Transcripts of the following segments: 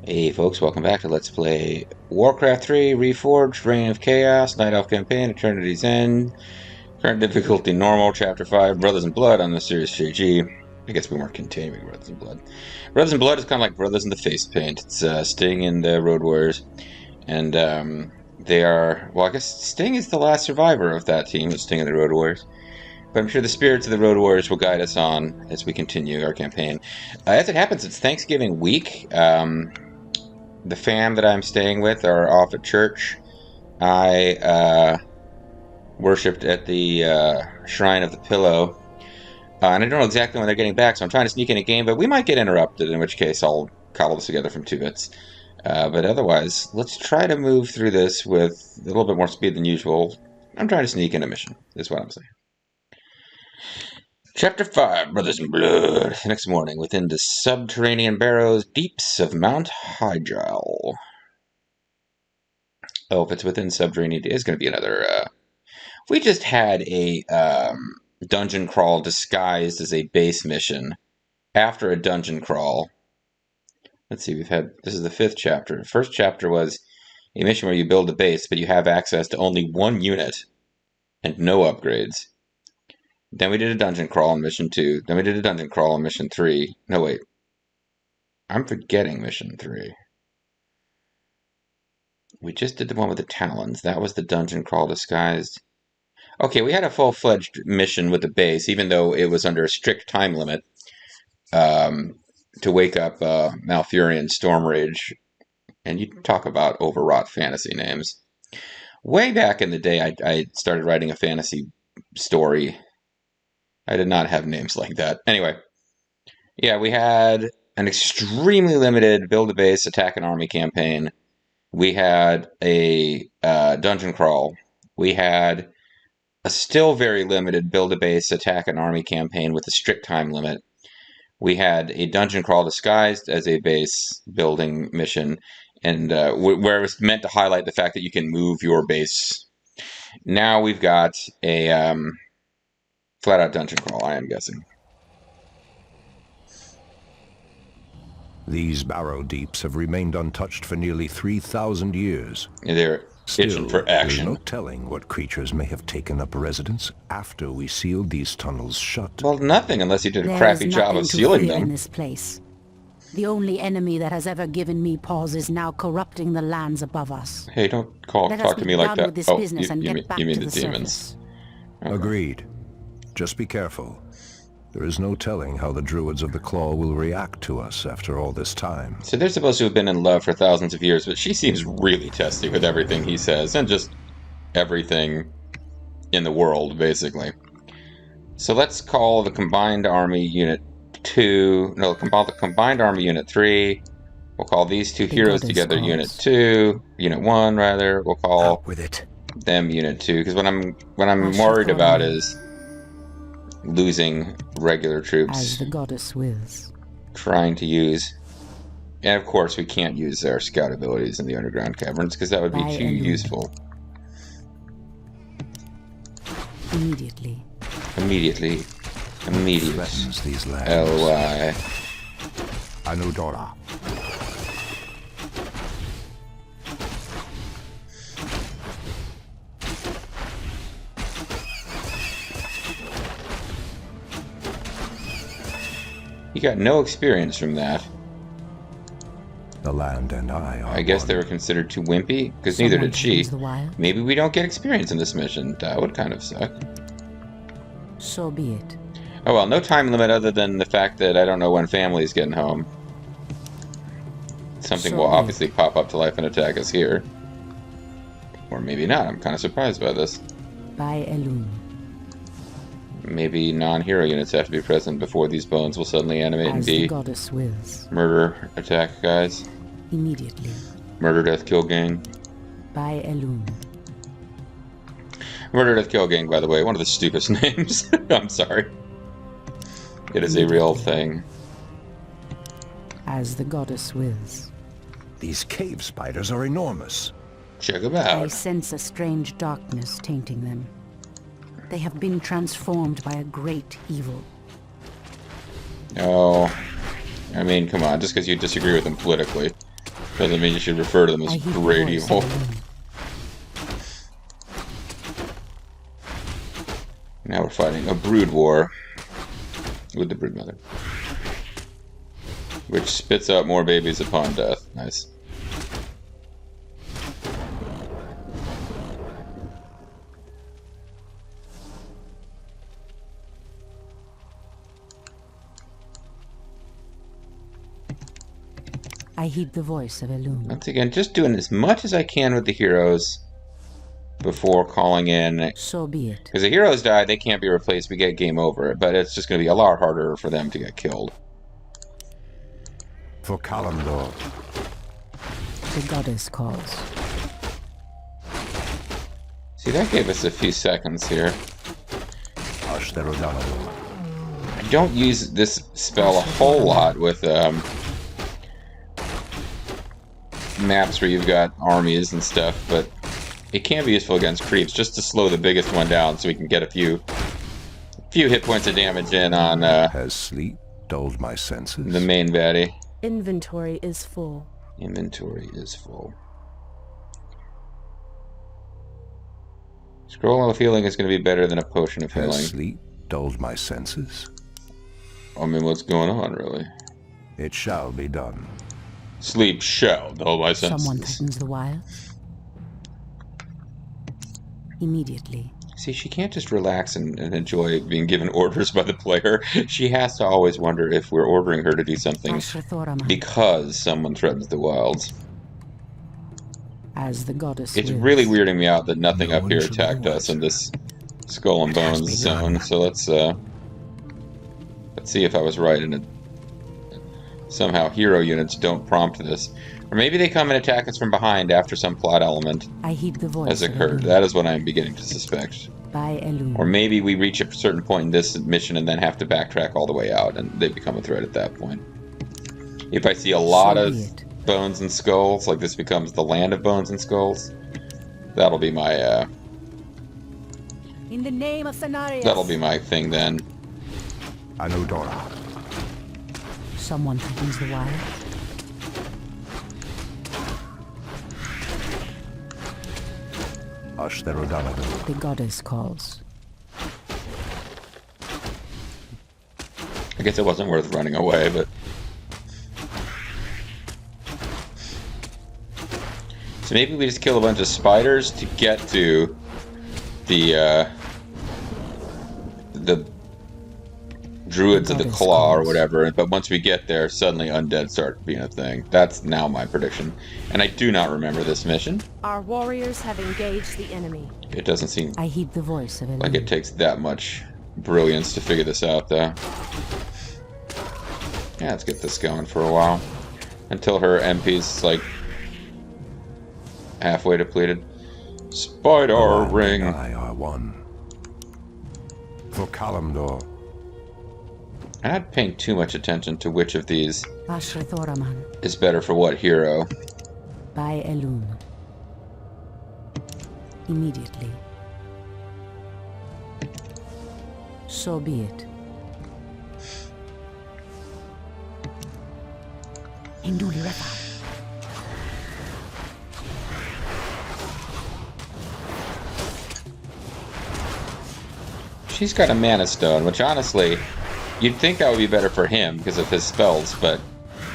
Hey folks, welcome back to Let's Play Warcraft 3, Reforged, Reign of Chaos, Night Elf Campaign, Eternity's End, current difficulty normal, Chapter 5, Brothers in Blood on the series JG. I guess we weren't continuing Brothers in Blood. Brothers in Blood is kind of like Brothers in the Face Paint. It's Sting and the Road Warriors, and they are, well, I guess Sting is the last survivor of that team, of Sting and the Road Warriors. But I'm sure the spirits of the Road Warriors will guide us on as we continue our campaign. As it happens, it's Thanksgiving week. The fam that I'm staying with are off at church. I worshipped at the Shrine of the Pillow. And I don't know exactly when they're getting back, so I'm trying to sneak in a game, but we might get interrupted, in which case I'll cobble this together from 2 bits. But otherwise, let's try to move through this with a little bit more speed than usual. I'm trying to sneak in a mission, is what I'm saying. Chapter 5, Brothers in Blood. The next morning, within the subterranean barrows deeps of Mount Hyjal. Oh, if it's within subterranean, it's going to be another, we just had a, dungeon crawl disguised as a base mission after a dungeon crawl. Let's see, this is the 5th chapter. The first chapter was a mission where you build a base, but you have access to only 1 unit and no upgrades. Then we did a dungeon crawl in mission 2. Then we did a dungeon crawl in mission 3. No, wait. I'm forgetting mission 3. We just did the one with the talons. That was the dungeon crawl disguised. Okay, we had a full-fledged mission with the base, even though it was under a strict time limit to wake up Malfurion Stormrage. And you talk about overwrought fantasy names. Way back in the day, I started writing a fantasy story. I did not have names like that. Anyway, yeah, we had an extremely limited build-a-base, attack an army campaign. We had a dungeon crawl. We had a still very limited build-a-base, attack an army campaign with a strict time limit. We had a dungeon crawl disguised as a base building mission, and where it was meant to highlight the fact that you can move your base. Now we've got a flat-out dungeon crawl, I am guessing. These barrow deeps have remained untouched for nearly 3,000 years. They're itching for action. There's no telling what creatures may have taken up residence after we sealed these tunnels shut. Well, nothing, unless you did a crappy job of sealing them. In this place. The only enemy that has ever given me pause is now corrupting the lands above us. Hey, don't talk to me like that. Oh, you mean the demons. Okay. Agreed. Just be careful. There is no telling how the Druids of the Claw will react to us after all this time. So they're supposed to have been in love for thousands of years, but she seems really testy with everything he says, and just everything in the world, basically. So let's call the Combined Army Unit 2... No, the Combined Army Unit 3. We'll call these 2 heroes together Unit 2. Unit 1, rather. We'll call them Unit 2, because what I'm worried about is losing regular troops. As the goddess wills. Trying to use, and of course we can't use their scout abilities in the underground caverns because that would be too useful. Immediately. Immediate. Threatens these lands. L-Y. Anudora. You got no experience from that. The land and I guess they were considered too wimpy, because neither did she. Maybe we don't get experience in this mission. That would kind of suck. So be it. Oh well, no time limit other than the fact that I don't know when family's getting home. Something will obviously pop up to life and attack us here. Or maybe not. I'm kind of surprised by this. By Elun. Maybe non-hero units have to be present before these bones will suddenly animate and be the goddess wills. Murder attack guys. Immediately. Murder death kill gang. By Elun. Murder death kill gang, by the way, one of the stupidest names. I'm sorry. It is a real thing. As the goddess wills. These cave spiders are enormous. Check them out. I sense a strange darkness tainting them. They have been transformed by a great evil. Oh, I mean, come on, just because you disagree with them politically Doesn't mean you should refer to them I as heed the great voice evil. of Elune. Now we're fighting a brood war with the broodmother, which spits out more babies upon death. Nice. I heed the voice of Elune. Once again, just doing as much as I can with the heroes before calling in. So be it. Because the heroes die, they can't be replaced, we get game over. But it's just going to be a lot harder for them to get killed. For Kalimdor. The goddess calls. See, that gave us a few seconds here. Ashtherodanador. I don't use this spell a whole lot with maps where you've got armies and stuff, but it can be useful against creeps just to slow the biggest one down so we can get a few hit points of damage in on Has sleep dulled my senses? the main baddie. Inventory is full. Inventory is full. Scroll of healing is going to be better than a potion of healing. Has sleep dulled my senses? I mean, what's going on, really? It shall be done. Sleep shall dull my senses. Someone threatens the wilds. Immediately. See, she can't just relax and enjoy being given orders by the player. She has to always wonder if we're ordering her to do something Ashrathoraman. because someone threatens the wilds. As the goddess It's wills. really weirding me out that nothing No up one here should attacked know us it. in this Skull and has Bones begun. zone. So let's see if I was right and it somehow hero units don't prompt this. Or maybe they come and attack us from behind after some plot element I heed the voice has of occurred. Elune. That is what I'm beginning to suspect. By Elune. Or maybe we reach a certain point in this mission and then have to backtrack all the way out and they become a threat at that point. If I see a lot So of be it. bones and skulls, like this becomes the land of bones and skulls, that'll be my In the name of Cenarius. that'll be my thing then. Anudora. Someone threatens the wild. Ashtherodanador. The goddess calls. I guess it wasn't worth running away, but so maybe we just kill a bunch of spiders to get to the druids of the Goddess claw or calls. whatever, but once we get there, suddenly undead start being a thing. That's now my prediction. And I do not remember this mission. Our warriors have engaged the enemy. It doesn't seem I heed the voice of Elune. like it takes that much brilliance to figure this out, though. Yeah, let's get this going for a while. Until her MP's, like, halfway depleted. Spider And ring. I are one. For Kalimdor. I'm not paying too much attention to which of these Ashrathoraman. is better for what hero. By Elune. Immediately. So be it. Induli Refa. She's got a mana stone, which honestly, you'd think that would be better for him because of his spells, but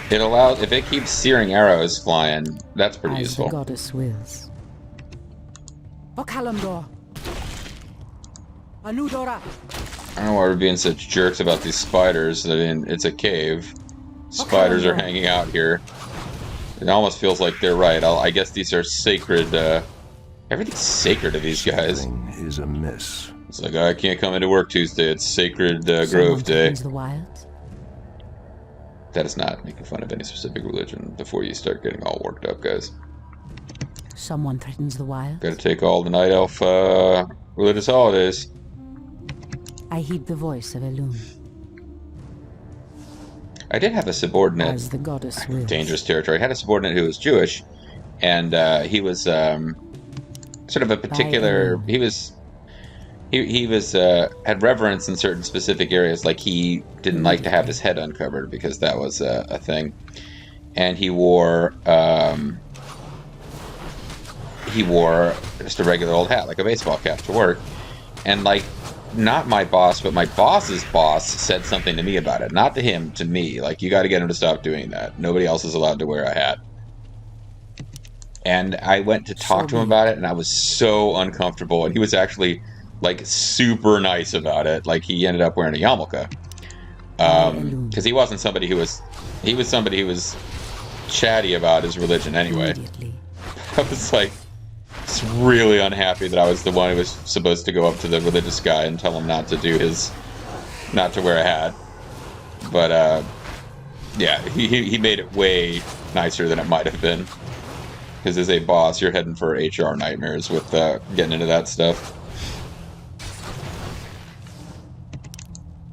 it allows, if it keeps searing arrows flying, that's pretty As useful. the goddess wills. For Kalimdor. Anudora. I don't know why we're being such jerks about these spiders. I mean, it's a cave. Spiders are hanging out here. It almost feels like they're right. I guess these are sacred, everything's sacred to these guys. Something is amiss. It's like, I can't come into work Tuesday. It's Sacred Someone Grove Day. threatens the wilds. That is not making fun of any specific religion before you start getting all worked up, guys. Someone threatens the wilds. Gotta take all the Night Elf religious holidays. I heed the voice of Elune. I did have a subordinate, As the goddess wills. dangerous territory. I had a subordinate who was Jewish, and he was sort of a particular. He was had reverence in certain specific areas, like he didn't like to have his head uncovered because that was a thing. and he wore just a regular old hat, like a baseball cap, to work. And like, not my boss, but my boss's boss said something to me about it. Not to him, to me. Like, you got to get him to stop doing that. Nobody else is allowed to wear a hat. And I went to talk to him about it, and I was so uncomfortable. And he was actually, like, super nice about it. Like, he ended up wearing a yarmulke. Because he wasn't somebody who was... He was somebody who was chatty about his religion anyway. I was like... really unhappy that I was the one who was supposed to go up to the religious guy and tell him not to wear a hat. But yeah, he made it way nicer than it might have been. Because as a boss, you're heading for HR nightmares with getting into that stuff.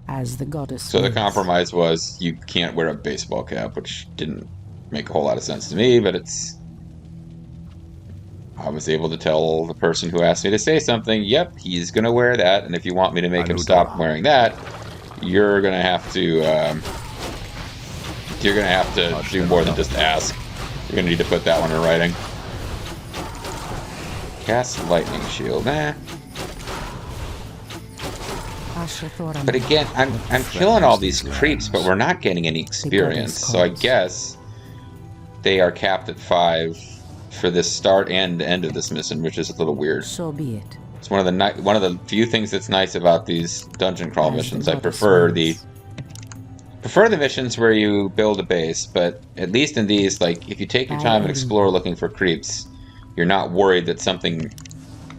As the goddess. So the compromise was you can't wear a baseball cap, which didn't make a whole lot of sense to me, but I was able to tell the person who asked me to say something, yep, he's going to wear that, and if you want me to make him stop wearing that, you're going to have to do more than just ask. You're going to need to put that one in writing. Cast lightning shield, nah. But again, I'm killing all these creeps, but we're not getting any experience, so I guess they are capped at 5 for this start and end of this mission, which is a little weird. So be it. It's one of the few things that's nice about these dungeon crawl missions. I prefer the missions where you build a base, but at least in these, like, if you take your time and explore looking for creeps, you're not worried that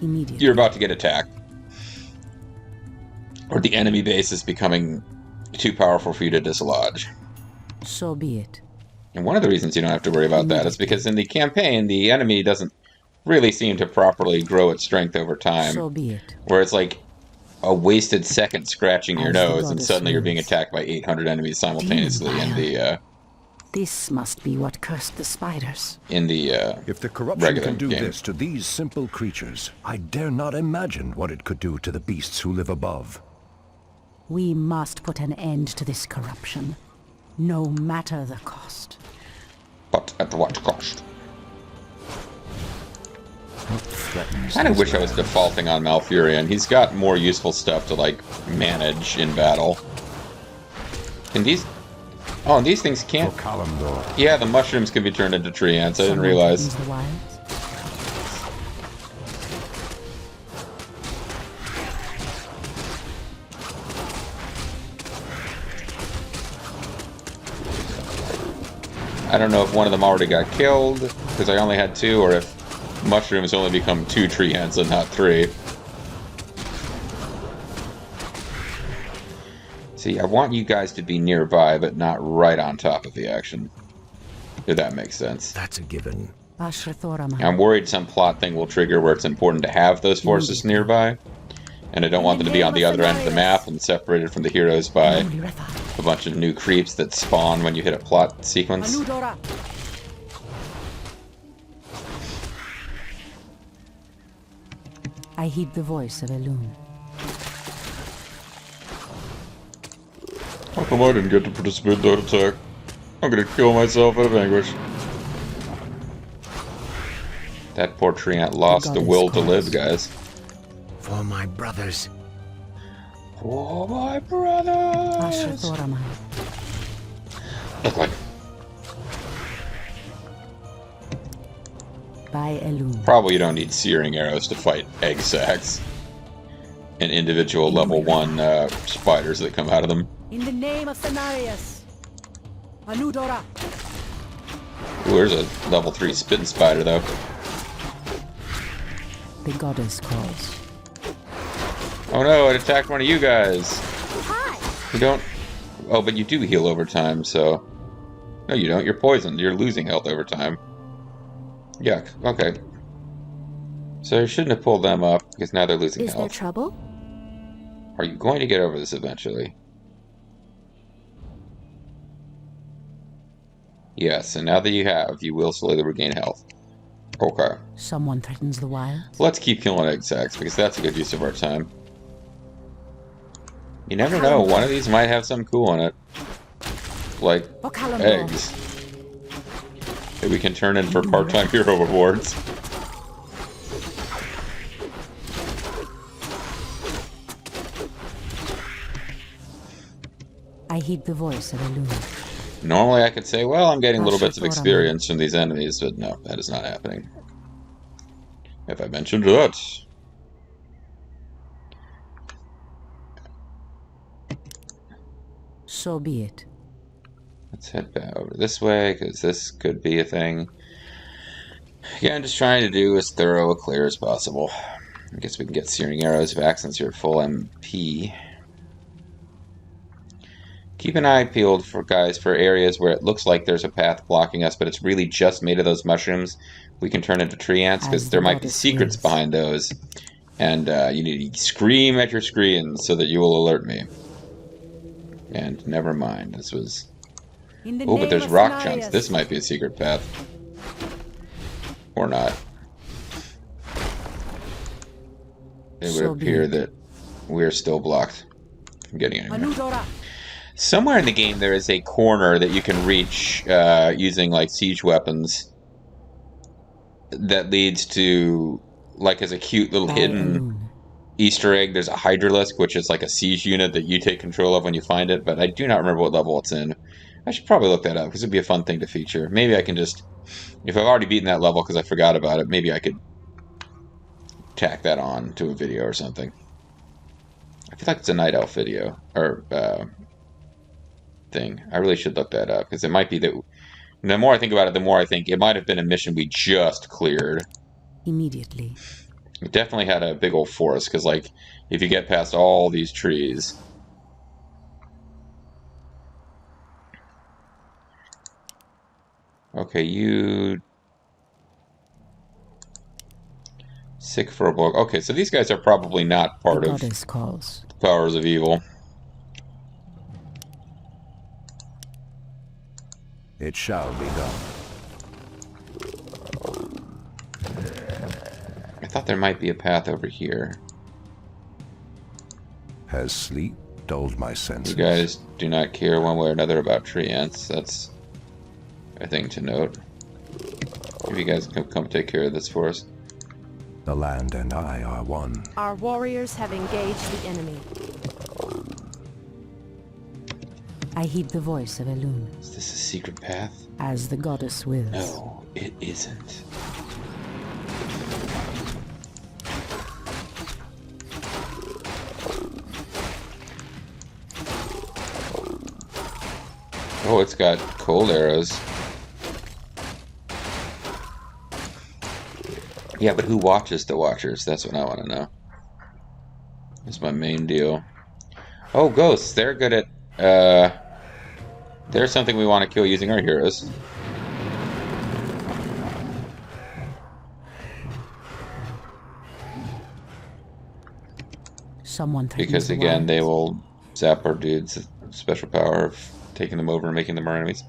you're about to get attacked, or the enemy base is becoming too powerful for you to dislodge. So be it. And one of the reasons you don't have to worry about that is because in the campaign, the enemy doesn't really seem to properly grow its strength over time. So be it. Where it's like a wasted second scratching your nose and suddenly you're being attacked by 800 enemies simultaneously in the This must be what cursed the spiders. In the if the corruption can do this to these simple creatures, I dare not imagine what it could do to the beasts who live above. We must put an end to this corruption, no matter the cost. But at what cost? I kind of wish I was defaulting on Malfurion. He's got more useful stuff to, like, manage in battle. Can these... Oh, and these things can't... Yeah, the mushrooms can be turned into tree ants. I didn't realize. I don't know if one of them already got killed, because I only had 2, or if mushrooms only become 2 tree ants and not 3. See, I want you guys to be nearby, but not right on top of the action. If that makes sense. That's a given. I'm worried some plot thing will trigger where it's important to have those forces nearby. And I don't want them to be on the other end of the map and separated from the heroes by a bunch of new creeps that spawn when you hit a plot sequence. I heed the voice of Elune. How come I didn't get to participate in that attack? I'm gonna kill myself out of anguish. That poor tree ant lost the will to live, guys. For my brothers. For my brothers. Look like. By Elune. Probably you don't need searing arrows to fight egg sacs and individual level 1 spiders that come out of them. In the name of Cenarius, Anudora. Ooh, there's a level 3 spitting spider though. The goddess calls. Oh no, it attacked one of you guys. Hi. You don't... Oh, but you do heal over time, so... No, you don't. You're poisoned. You're losing health over time. Yuck. Okay. So I shouldn't have pulled them up, because now they're losing health. Is there trouble? Are you going to get over this eventually? Yes, and now that you have, you will slowly regain health. Okay. Someone threatens the wild. Let's keep killing egg sacs, because that's a good use of our time. You never know, one of these might have something cool in it. Like eggs. that we can turn in for part-time hero rewards. I heed the voice of Elune. Normally I could say, well, I'm getting little bits of experience from these enemies, but no, that is not happening. Have I mentioned that? So be it. Let's head back over this way, because this could be a thing. Again, just trying to do as thorough a clear as possible. I guess we can get Searing Arrows back since you're at full MP. Keep an eye peeled for areas where it looks like there's a path blocking us, but it's really just made of those mushrooms we can turn into tree ants, because there might be secrets behind those. And you need to scream at your screens so that you will alert me. And never mind, this was... Oh, but there's rock chunks. This might be a secret path. Or not. It would appear that we're still blocked from getting anywhere. Somewhere in the game there is a corner that you can reach using like siege weapons that leads to, like, as a cute little hidden Easter egg, there's a Hydralisk, which is like a siege unit that you take control of when you find it, but I do not remember what level it's in. I should probably look that up, because it'd be a fun thing to feature. Maybe I can just, if I've already beaten that level because I forgot about it, maybe I could tack that on to a video or something. I feel like it's a Night Elf video, or thing. I really should look that up, because it might be that, the more I think about it, the more I think it might have been a mission we just cleared. Immediately. It definitely had a big old forest, because, like, if you get past all these trees... Okay, you... Sick for a blow. Okay, so these guys are probably not part of the powers of evil. It shall be done. I thought there might be a path over here. Has sleep dulled my senses? You guys do not care one way or another about tree ants. That's a thing to note. If you guys can come take care of this for us. The land and I are one. Our warriors have engaged the enemy. I heed the voice of Elune. Is this a secret path? As the goddess wills. No, it isn't. Oh, it's got cold arrows. Yeah, but who watches the Watchers? That's what I want to know. That's my main deal. Oh, ghosts. They're good at... There's something we want to kill using our heroes. Because, again, they will zap our dudes' special power of taking them over and making them our enemies.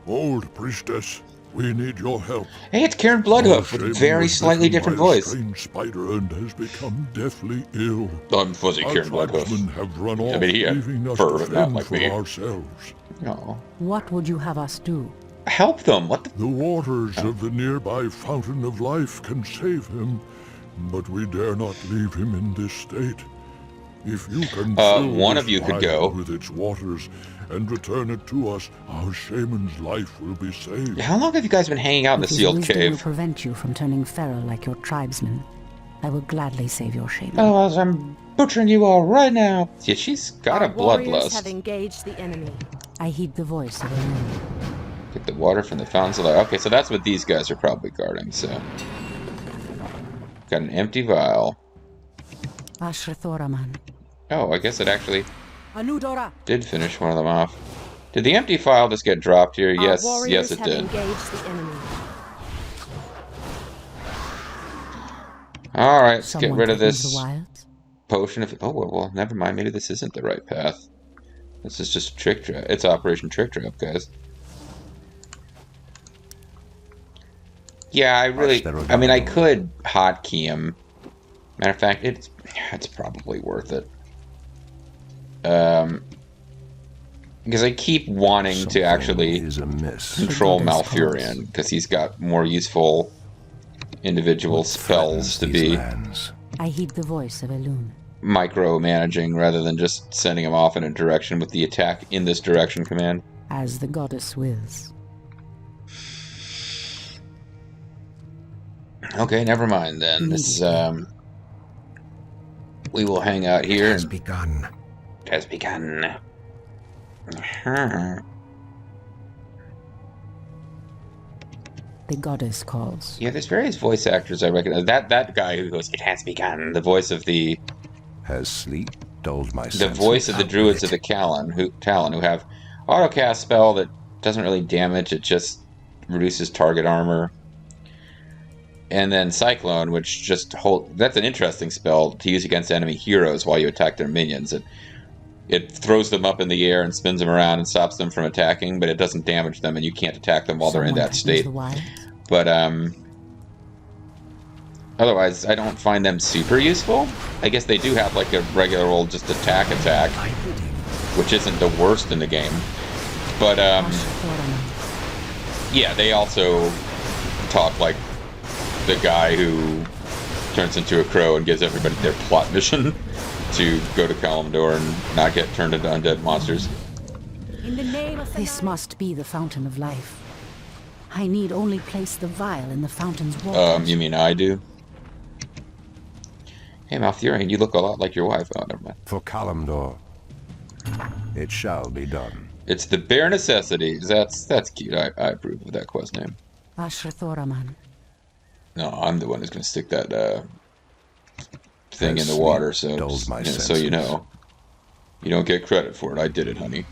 Old priestess, we need your help. Hey, it's Karen Bloodhoof with a very slightly different voice. Strange spider and has become deathly ill. I'm fuzzy Karen Bloodhoof. Have run off, I mean, he had leaving us fur, to but not fend like for me. ourselves. No. What would you have us do? Help them. What The waters of the nearby fountain of life can save him, but we dare not leave him in this state. If you can fill one this of you could vial go with its waters and return it to us, our shaman's life will be saved. How long have you guys been hanging out in the sealed Wisdom cave? will prevent you from turning feral like your tribesmen. I will gladly save your shaman. Oh, I'm butchering you all right now. Yeah, she's got a Warriors bloodlust. have engaged the enemy. I heed the voice of Elune. Get the water from the fountains of life. Okay, so that's what these guys are probably guarding, so. Got an empty vial. Ashrathoraman. Oh, I guess it actually Anudora. did finish one of them off. Did the empty file just get dropped here? Our Yes, warriors yes it have did. engaged the enemy. Alright, let's get Someone rid of taking to this the wilds? potion of... Oh, well, never mind. Maybe this isn't the right path. This is just Trick Trap. It's Operation Trick Trap, guys. Yeah, I really... I mean, I could hotkey him. Matter of fact, it's probably worth it. Because I keep wanting to Something actually is amiss. control The goddess Malfurion, because he's got more useful individual What spells threatens to these be lands? I heed the voice of Elune. micromanaging rather than just sending him off in a direction with the attack in this direction command. As the goddess wills. Okay, never mind then. This we will hang out here. It has begun. It has begun. The goddess calls. Yeah, there's various voice actors I recognize. That guy who goes, "It has begun." The voice of the Has sleep dulled my the senses? voice of the Out with druids it. of the Talon who have autocast spell that doesn't really damage, it just reduces target armor. And then Cyclone, which just that's an interesting spell to use against enemy heroes while you attack their minions. It throws them up in the air and spins them around and stops them from attacking, but it doesn't damage them, and you can't attack them while they're in Someone that threatens state. the wild. But otherwise, I don't find them super useful. I guess they do have like a regular old just attack, which isn't the worst in the game. But yeah, they also talk like the guy who turns into a crow and gives everybody their plot mission to go to Kalimdor and not get turned into undead monsters. In the name of This must be the fountain of life. I need only place the vial in the fountain's waters. You mean I do? Hey, Malfurion, you look a lot like your wife. Oh, never mind. For Kalimdor, it shall be done. It's the bare necessities. That's cute. I approve of that quest name. Ashrathoraman. No, I'm the one who's going to stick that thing Has in the water, sleep so dulled my so you senses? know. You don't get credit for it. I did it, honey.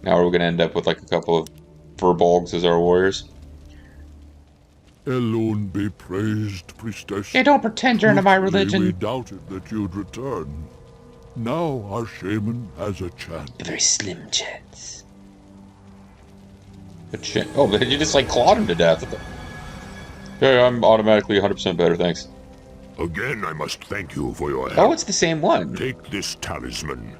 Now we're going to end up with like a couple of furbolgs as our warriors. Elune be praised, priestess. Yeah, don't pretend you're into my Truthfully, religion. We doubted that you'd return. Now our shaman has a chance. A very slim chance. Oh, but you just like clawed him to death. Okay, I'm automatically 100% better, thanks. Again, I must thank you for your Oh, help. it's the same one. Take this talisman.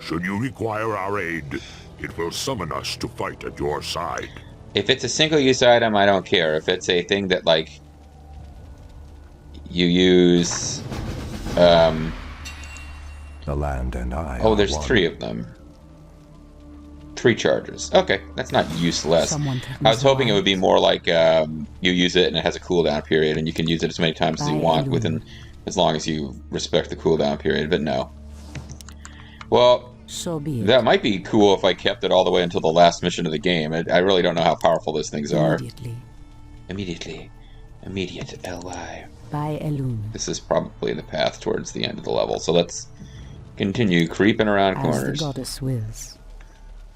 Should you require our aid, it will summon us to fight at your side. If it's a single-use item, I don't care. If it's a thing that, like, you use... The land and I Oh, are there's one. 3 of them. 3 charges. Okay, that's not useless. Someone threatens I was hoping it the would be more like you use it and it has a cooldown period and you can use it as many times as you By want Elune. as long as you respect the cooldown period, but no. Well, So be it. that might be cool if I kept it all the way until the last mission of the game. I really don't know how powerful those things are. Immediately. Immediate LY. By Elune. This is probably the path towards the end of the level, so let's continue creeping around As the corners. goddess wills.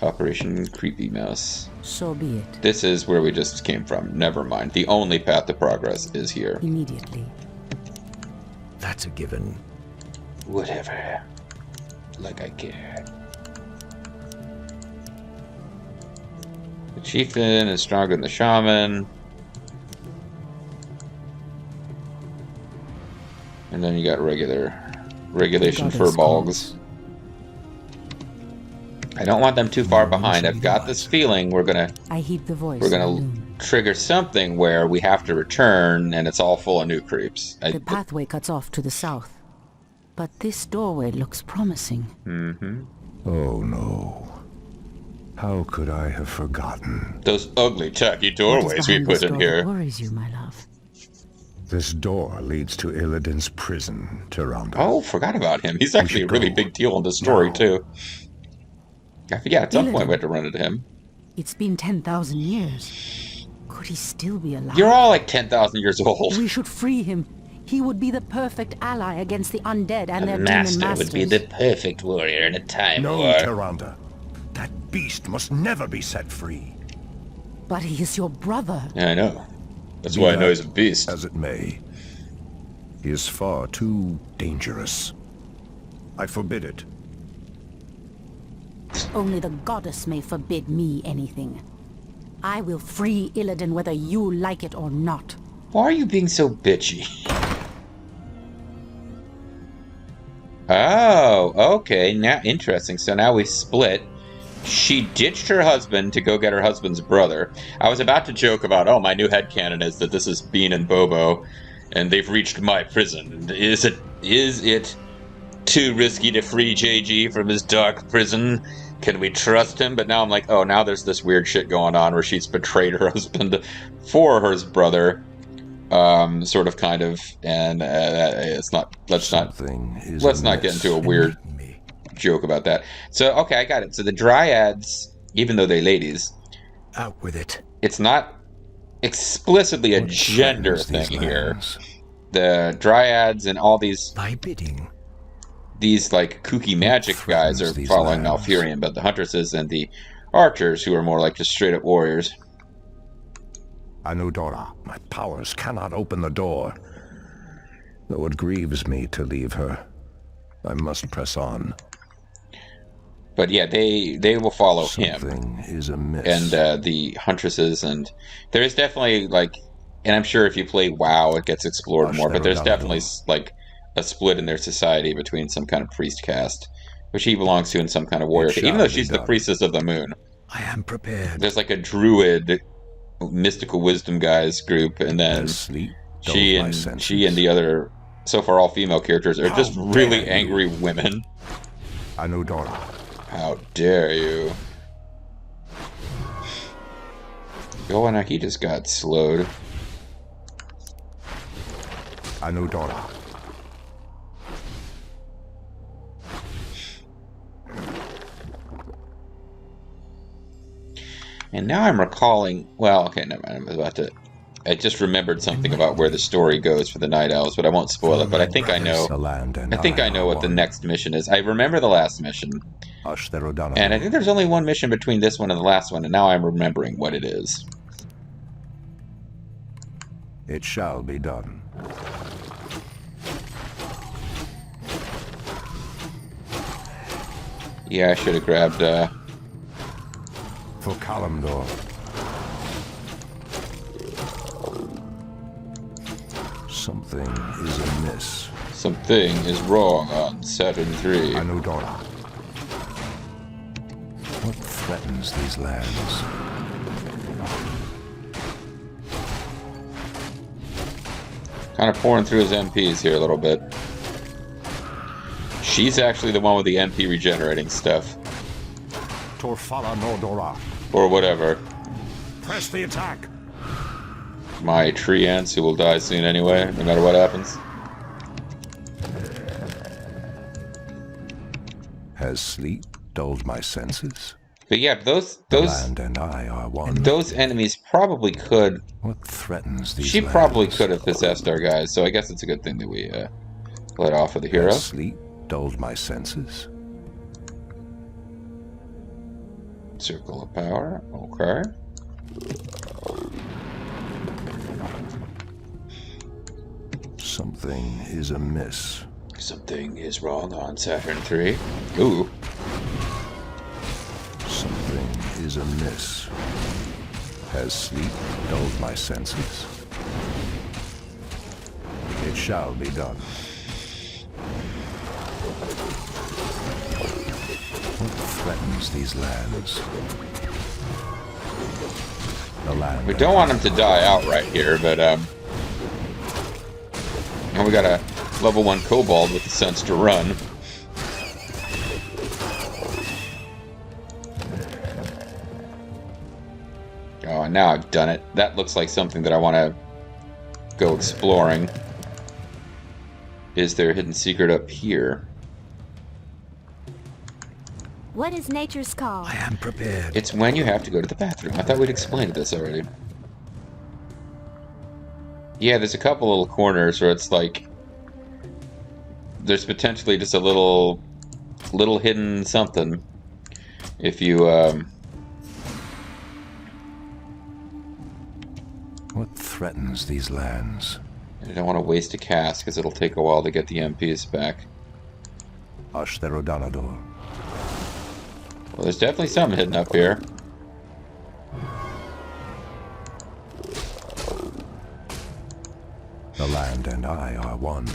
Operation Creepy Mouse. So be it. This is where we just came from. Never mind. The only path to progress is here. Immediately. That's a given. Whatever. Like I care. The chieftain is stronger than the shaman. And then you got regulation The goddess furbolgs. I don't want them too far behind. I've got this feeling we're gonna I heed the voice we're of gonna Elune. trigger something where we have to return and it's all full of new creeps. The pathway cuts off to the south. But this doorway looks promising. Oh no. How could I have forgotten? Those ugly tacky What doorways is we behind put this in door here. that worries you, my love? This door leads to Illidan's prison, Tyrande. Oh, forgot about him. He's actually a should really go big deal in the story now. too. Yeah, at some point Illidan. we had to run into him. It's been 10,000 years. Could he still be alive? You're all like 10,000 years old. We should free him. He would be the perfect ally against the undead and A their master demon masters. would be the perfect warrior in a time No, war. Tyrande. That beast must never be set free. But he is your brother. Yeah, I know. That's Be why I know that he's a beast. As it may, he is far too dangerous. I forbid it. Only the goddess may forbid me anything. I will free Illidan whether you like it or not. Why are you being so bitchy? Oh, okay. Now, interesting. So now we split. She ditched her husband to go get her husband's brother. I was about to joke about, oh, my new headcanon is that this is Bean and Bobo, and they've reached my prison. Is it too risky to free JG from his dark prison? Can we trust him? But now I'm like, oh, now there's this weird shit going on where she's betrayed her husband for her brother. Sort of, kind of, and it's not. Let's not get into a weird joke about that. So, okay, I got it. So the dryads, even though they're ladies, out with it. It's not explicitly a gender thing here. The dryads and all these like kooky magic guys are following Malfurion, but the huntresses and the archers, who are more like just straight up warriors. Anudora, my powers cannot open the door. Though it grieves me to leave her, I must press on. But yeah, they will follow Something him. Is amiss. And the huntresses, and there is definitely like, and I'm sure if you play WoW, it gets explored more. But there's definitely like a split in their society between some kind of priest caste, which he belongs to, and some kind of warrior. Even though she's the priestess of the moon, I am prepared. There's like a druid, mystical wisdom guys group, and then she and the other, so far all female characters, are just really angry women. Anudora. How dare you? Oh, now he just got slowed. Anudora. And now I'm recalling. Well, okay, never mind. I just remembered something about where the story goes for the Night Owls, but I won't spoil it. But I think I know. I know what the next mission is. I remember the last mission, and I think there's only one mission between this one and the last one, and now I'm remembering what it is. It shall be done. Yeah, I should have grabbed. For Kalimdor. Something is amiss. Something is wrong on Saturn III. Anudora. What threatens these lands? Kind of pouring through his MPs here a little bit. She's actually the one with the MP regenerating stuff. Torfala Nordora. Or whatever. Press the attack. My tree ants, who will die soon anyway, no matter what happens. Has sleep dulled my senses? But yeah, those land and I are one. Those enemies probably could. What threatens these She lands? probably could have possessed our guys, so I guess it's a good thing that we let off with the hero. Has sleep dulled my senses? Circle of power. Okay. Something is amiss. Something is wrong on Saturn III. Ooh. Something is amiss. Has sleep dulled my senses? It shall be done. What threatens these lands? The land. We don't want him to die outright here, but and we got a level 1 kobold with the sense to run. Oh, and now I've done it. That looks like something that I want to go exploring. Is there a hidden secret up here? What is nature's call? I am prepared. It's when you have to go to the bathroom. I thought we'd explained this already. Yeah, there's a couple little corners where it's like there's potentially just a little hidden something if you What threatens these lands? I don't want to waste a cast because it'll take a while to get the MPs back. Ashtherodanador. Well, there's definitely something hidden up here. The land and I are one.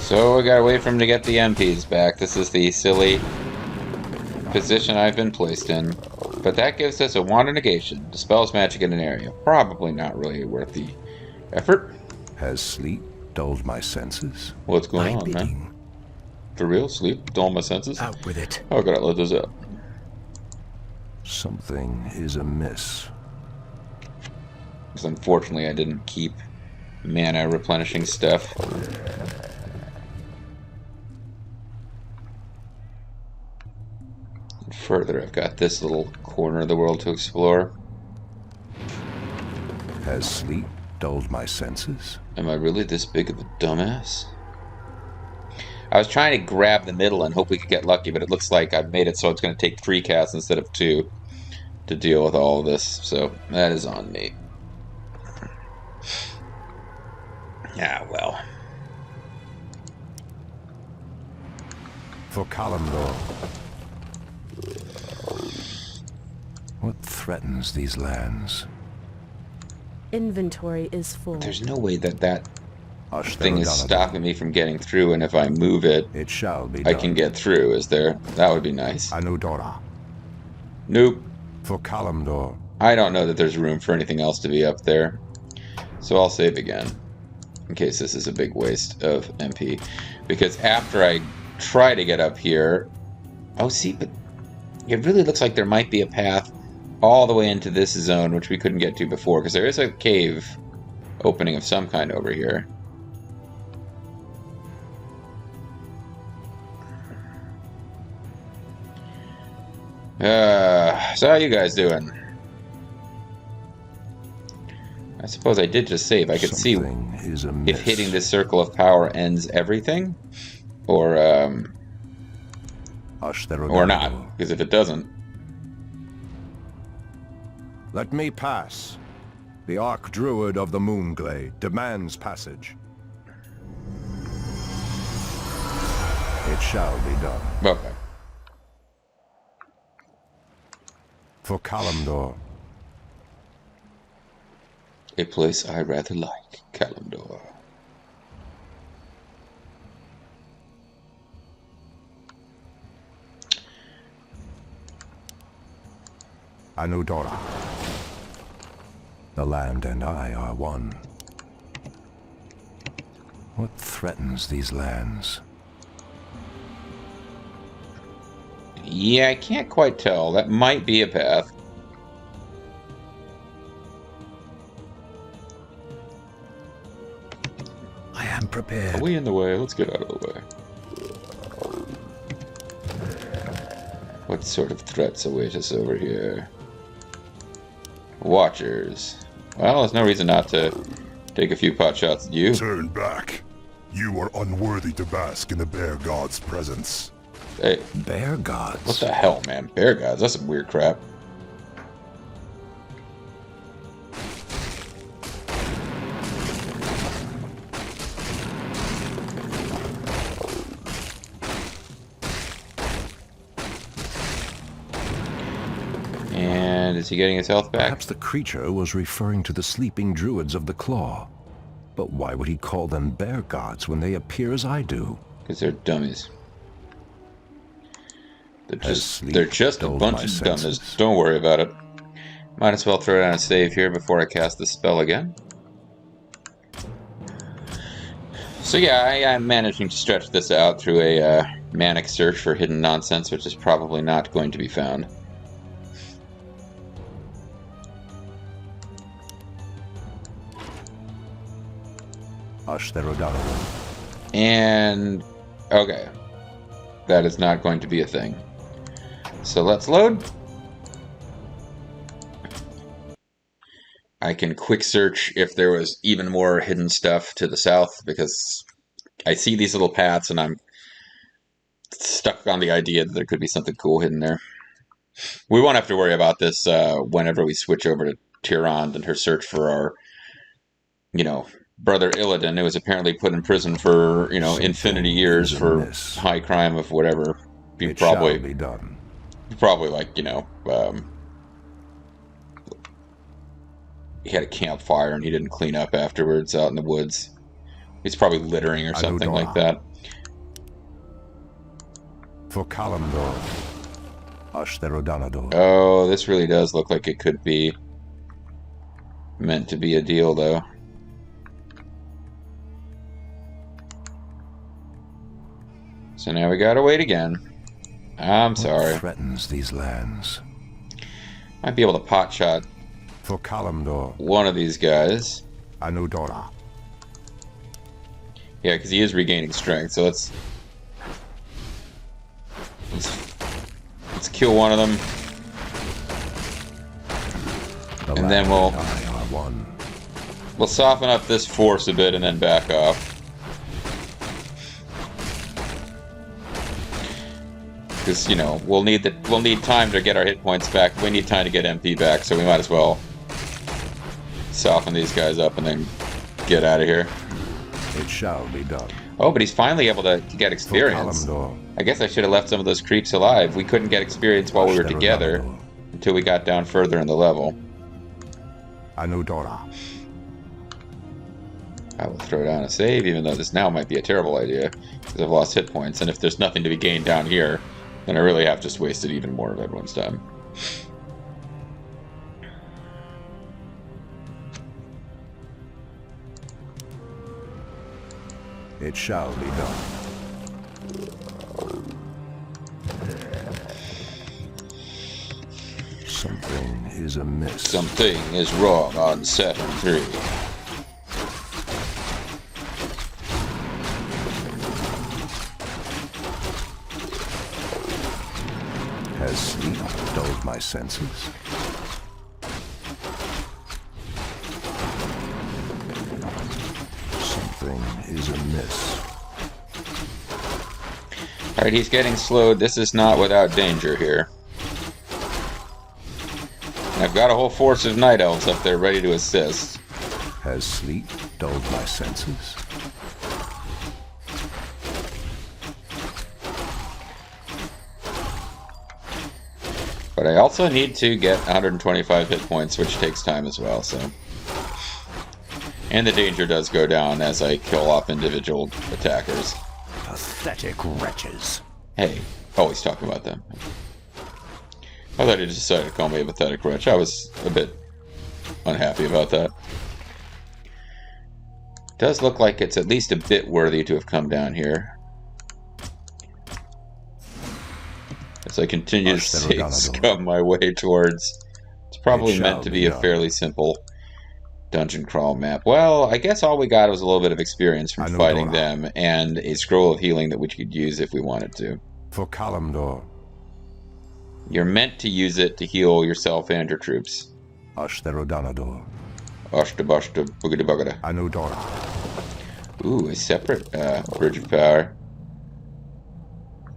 So I gotta wait for him to get the MPs back. This is the silly position I've been placed in. But that gives us a wand of negation. Dispels magic in an area. Probably not really worth the effort. Has sleep dulled my senses? What's going on, man? For real? Sleep? Dull my senses? Out with it. How could I let this out? Something is amiss. Because unfortunately I didn't keep mana replenishing stuff. And further, I've got this little corner of the world to explore. Has sleep dulled my senses? Am I really this big of a dumbass? I was trying to grab the middle and hope we could get lucky, but it looks like I've made it so it's going to take 3 casts instead of 2 to deal with all of this, so that is on me. Ah, well. For Kalimdor. What threatens these lands? Inventory is full. There's no way that thing is stopping me from getting through, and if I move it, it shall be I can get through, is there? That would be nice. Anudora. Nope. For Kalimdor. I don't know that there's room for anything else to be up there. So I'll save again. In case this is a big waste of MP. Because after I try to get up here... Oh, see, but it really looks like there might be a path all the way into this zone, which we couldn't get to before. Because there is a cave opening of some kind over here. So how you guys doing? I suppose I did just save. I could see if hitting this circle of power ends everything, or not. Because if it doesn't, let me pass. The Archdruid of the Moonglade demands passage. It shall be done. Okay. For Kalimdor. A place I rather like, Kalimdor. Anudora. The land and I are one. What threatens these lands? Yeah, I can't quite tell. That might be a path. I am prepared. Are we in the way? Let's get out of the way. What sort of threats await us over here? Watchers. Well, there's no reason not to take a few pot shots at you. Turn back. You are unworthy to bask in the bear god's presence. Hey. Bear gods? What the hell, man? Bear gods? That's some weird crap. And is he getting his health back? Perhaps the creature was referring to the sleeping druids of the Claw. But why would he call them bear gods when they appear as I do? Because they're dummies. They're just a bunch of dummies. Don't worry about it. Might as well throw down a save here before I cast the spell again. So yeah, I'm managing to stretch this out through a manic search for hidden nonsense, which is probably not going to be found. And okay, that is not going to be a thing. So let's load. I can quick search if there was even more hidden stuff to the south, because I see these little paths and I'm stuck on the idea that there could be something cool hidden there. We won't have to worry about this whenever we switch over to Tyrande and her search for our, brother Illidian, who was apparently put in prison for, infinity years for high crime of whatever. He probably he had a campfire and he didn't clean up afterwards out in the woods. He's probably littering or something like that. For Kalimdor. Ashtherodanador. Oh, this really does look like it could be meant to be a deal, though. So now we gotta wait again. I'm sorry. What threatens these lands? Might be able to pot shot For Kalimdor. one of these guys. Anudora. Yeah, because he is regaining strength, so let's kill one of them. And then we'll soften up this force a bit and then back off. Because, you know, we'll need time to get our hit points back. We need time to get MP back, so we might as well soften these guys up and then get out of here. It shall be done. Oh, but he's finally able to get experience. I guess I should have left some of those creeps alive. We couldn't get experience while we were together until we got down further in the level. Anudora. I will throw down a save, even though this now might be a terrible idea, because I've lost hit points, and if there's nothing to be gained down here, then I really have just wasted even more of everyone's time. It shall be done. Something is amiss. Something is wrong on Saturn 3. Has sleep dulled my senses? Something is amiss. Alright, he's getting slowed. This is not without danger here. And I've got a whole force of night elves up there ready to assist. Has sleep dulled my senses? But I also need to get 125 hit points, which takes time as well, so... And the danger does go down as I kill off individual attackers. Pathetic wretches. Hey. Oh, he's talking about them. I thought he just decided to call me a pathetic wretch. I was a bit unhappy about that. Does look like it's at least a bit worthy to have come down here. As I continue to scum my way towards... It's probably meant to be a fairly simple dungeon crawl map. Well, I guess all we got was a little bit of experience from fighting them, and a scroll of healing that we could use if we wanted to. For Kalimdor. You're meant to use it to heal yourself and your troops. Ashtherodanador. Ashtabashta Bugada. Anudora. Ooh, a separate bridge of power.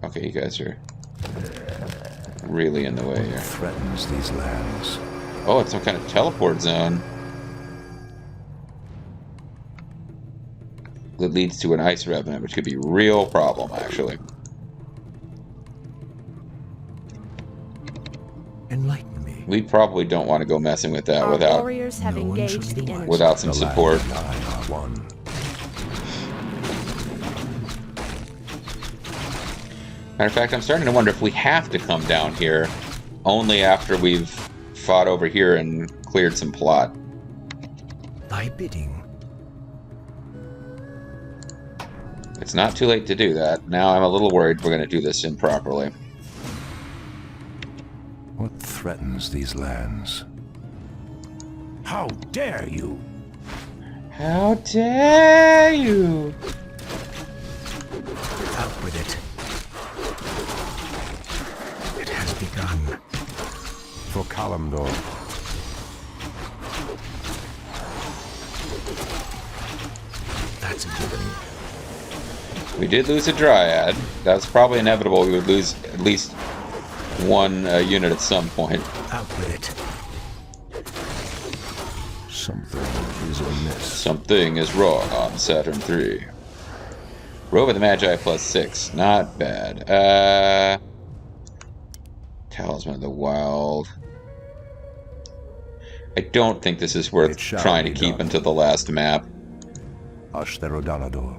Okay, you guys are really in the way here. What threatens these lands? Oh, it's some kind of teleport zone. That leads to an ice revenant, which could be a real problem, actually. Enlighten me. We probably don't want to go messing with that Our without warriors have engaged the energy. without some support. One. Matter of fact, I'm starting to wonder if we have to come down here only after we've fought over here and cleared some plot. Thy bidding. It's not too late to do that. Now I'm a little worried we're going to do this improperly. What threatens these lands? How dare you? How dare you! Out with it. It has begun. For Kalimdor. That's a given. We did lose a Dryad. That's probably inevitable. We would lose at least one unit at some point. Out with it. Something is amiss. Something is wrong on Saturn 3. Robe of the Magi +6. Not bad. Talisman of the Wild. I don't think this is worth trying to keep until the last map. Ashtherodanador.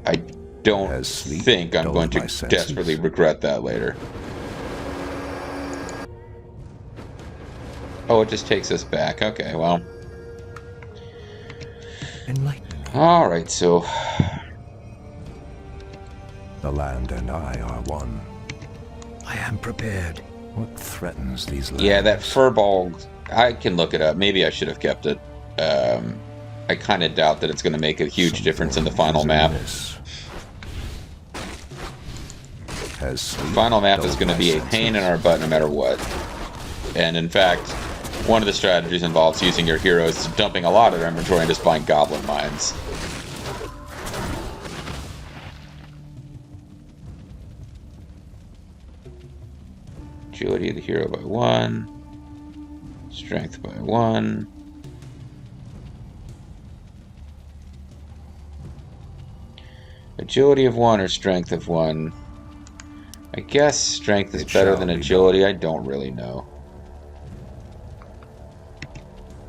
I don't As sleep think I'm dulls going to my senses. desperately regret that later. Oh, it just takes us back. Okay, well. Enlighten me. Alright, so... The land and I are one. I am prepared. What threatens these lands? Yeah, that furball, I can look it up. Maybe I should have kept it. I kind of doubt that it's going to make a huge difference in the final map. The final map is going to be a pain in our butt no matter what. And in fact, one of the strategies involves using your heroes, dumping a lot of their inventory and just buying goblin mines. Agility of the hero by 1. Strength by 1. Agility of 1 or strength of 1. I guess strength is better than agility. I don't really know.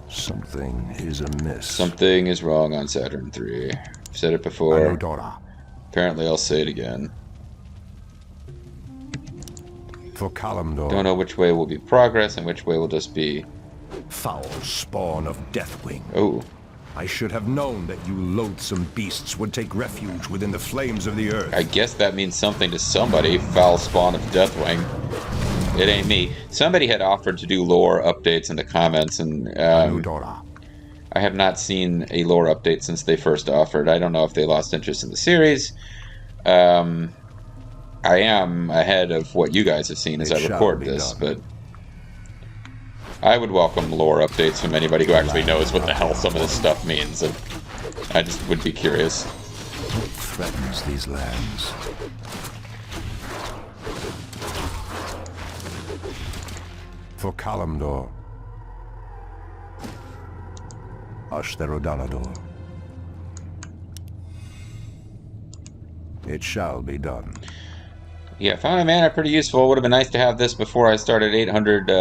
Something is amiss. Something is wrong on Saturn 3. I've said it before. Anudora. Apparently I'll say it again. For Kalimdor. Don't know which way will be progress and which way will just be... Foul spawn of Deathwing. Oh. I should have known that you loathsome beasts would take refuge within the flames of the earth. I guess that means something to somebody. Foul spawn of Deathwing. It ain't me. Somebody had offered to do lore updates in the comments, and Anudora. I have not seen a lore update since they first offered. I don't know if they lost interest in the series. I am ahead of what you guys have seen as I record this, but I would welcome lore updates from anybody who actually knows what the hell some of this stuff means. And I just would be curious. What threatens these lands? For Kalimdor. Ashtherodanador. It shall be done. Yeah, found a mana pretty useful. Would have been nice to have this before I started 800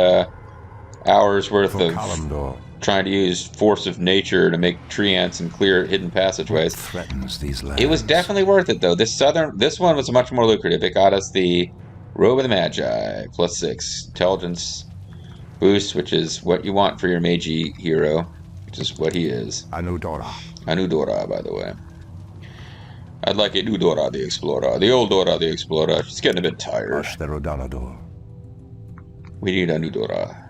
hours worth of Kalimdor. trying to use Force of Nature to make tree ants and clear hidden passageways. Threatens these lands. It was definitely worth it, though. This one was much more lucrative. It got us the Robe of the Magi, +6 intelligence boost, which is what you want for your Meiji hero, which is what he is. Anudora. Anudora, by the way. I'd like it, Udora the Explorer. The old Dora the Explorer. She's getting a bit tired. Ashtherodanador. We need Anudora.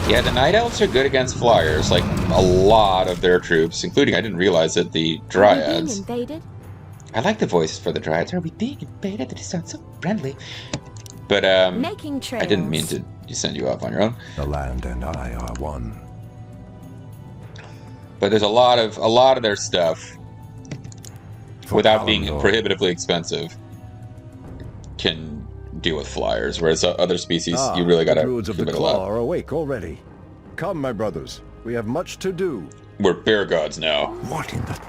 Yeah, the Night Elves are good against flyers. Like, a lot of their troops, including, I didn't realize it, the Dryads. Are we being invaded? I like the voices for the Dryads. Are we being invaded? That just sounds so friendly. But, Making trails. I didn't mean to send you off on your own. The land and I are one. But there's a lot of their stuff, For without being Kalimdor. prohibitively expensive, can deal with flyers, whereas other species, you really gotta the Druids of the give it a Claw lot. are awake already. Come, my brothers. We have much to do. We're bear gods now. What in the...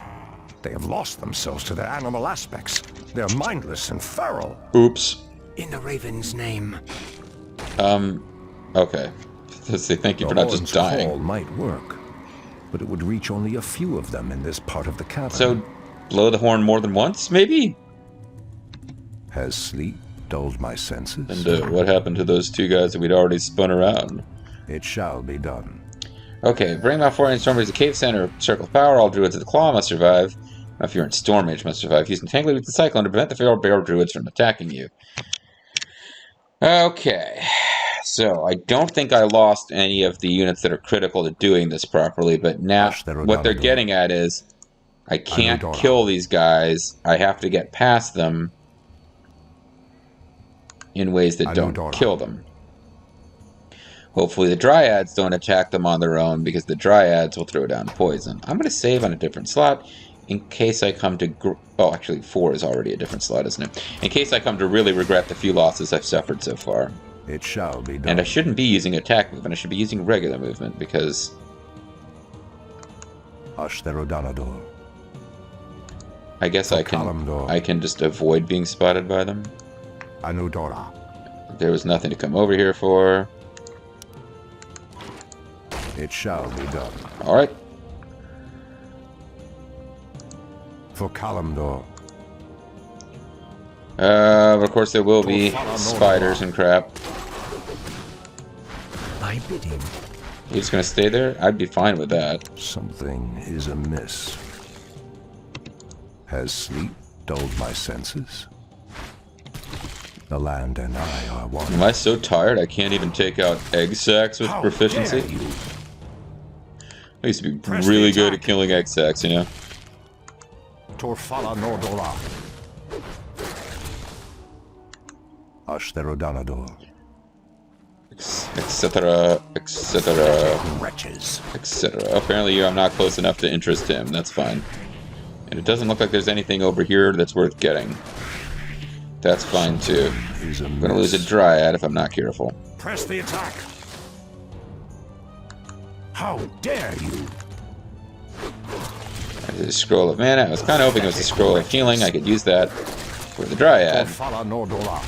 They have lost themselves to their animal aspects. They're mindless and feral. Oops. In the Raven's name. Okay. Let's say thank you The for not just horn's dying. call might work, but it would reach only a few of them in this part of the cavern. So, blow the horn more than once, maybe? Has sleep dulled my senses? And what happened to those two guys that we'd already spun around? It shall be done. Okay, bring Malfurion and Stormage to the cave center, circle of power. All druids of the claw must survive. Malfurion and Stormage must survive. Use entanglement with the cyclone to prevent the feral bear druids from attacking you. Okay, so I don't think I lost any of the units that are critical to doing this properly, but now what they're getting at is I can't kill these guys. I have to get past them in ways that don't kill them. Hopefully the Dryads don't attack them on their own, because the Dryads will throw down poison. I'm going to save on a different slot in case I come to... Oh, actually, 4 is already a different slot, isn't it? In case I come to really regret the few losses I've suffered so far. It shall be done. And I shouldn't be using attack movement. I should be using regular movement, because... Ashtherodanador. I guess I can just avoid being spotted by them. Anudora. There was nothing to come over here for. It shall be done. Alright. For Kalimdor. Of course there will be spiders and crap. Thy bidding. You just gonna stay there? I'd be fine with that. Something is amiss. Has sleep dulled my senses? The land and I are one. Am I so tired I can't even take out egg sacs with proficiency? I used to be really good at killing egg sacs, you know? Torfala Nordora. Ashtherodanador. Etc. Etc. Wretches. Etc. Apparently I'm not close enough to interest him. That's fine. And it doesn't look like there's anything over here that's worth getting. That's fine too. I'm gonna lose a dryad if I'm not careful. Press the attack. How dare you? There's a scroll of mana. I was kind of hoping it was a scroll of healing. I could use that for the dryad. Torfala Nordora.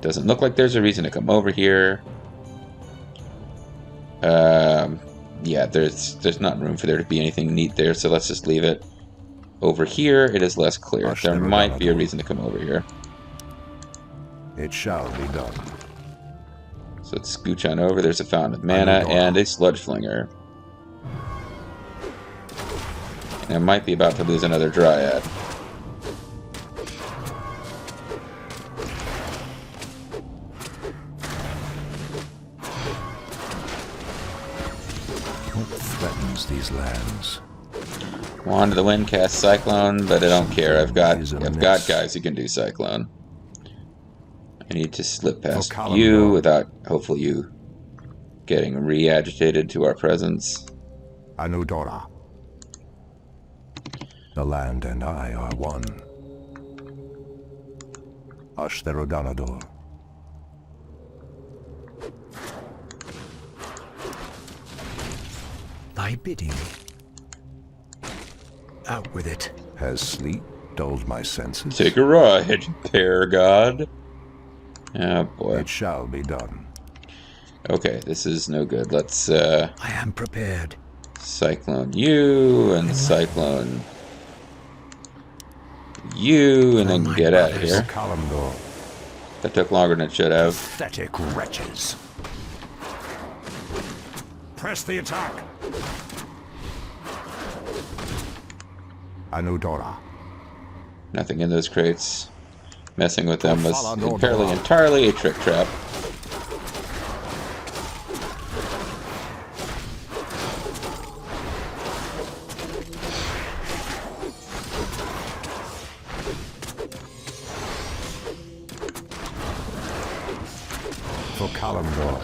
Doesn't look like there's a reason to come over here. Yeah, there's not room for there to be anything neat there, so let's just leave it. Over here, it is less clear. There might be a reason to come over here. It shall be done. So let's scooch on over. There's a fountain of mana and a sludge flinger. And I might be about to lose another dryad. What threatens these lands? Wand of the Wind, cast Cyclone, but I don't care. I've got guys who can do Cyclone. I need to slip past you without, hopefully, you getting re-agitated to our presence. Anudora. The land and I are one. Ashtherodanador. Thy bidding. Out with it. Has sleep dulled my senses? Take a ride, Bear God. Oh boy. It shall be done. Okay, this is no good. Let's I am prepared. Cyclone you and Cyclone you, and then get out of here. Kalimdor. That took longer than it should have. Pathetic wretches. Press the attack. Anudora. Nothing in those crates. Messing with them was apparently entirely a trick trap. For Kalimdor.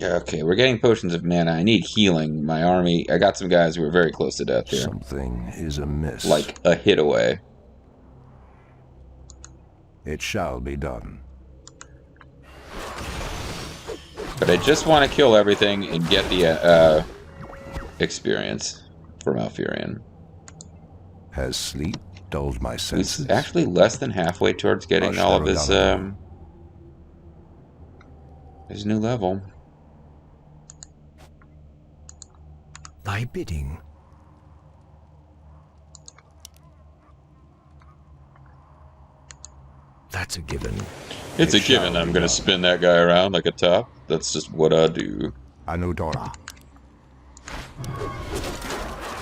Okay, we're getting potions of mana. I need healing. My army, I got some guys who were very close to death here. Something is amiss. Like a hit away. It shall be done. But I just want to kill everything and get the experience for Malfurion. Has sleep dulled my senses? He's actually less than halfway towards getting all of his new level. Thy bidding. That's a given. It's a given I'm going to spin that guy around like a top. That's just what I do. Anudora.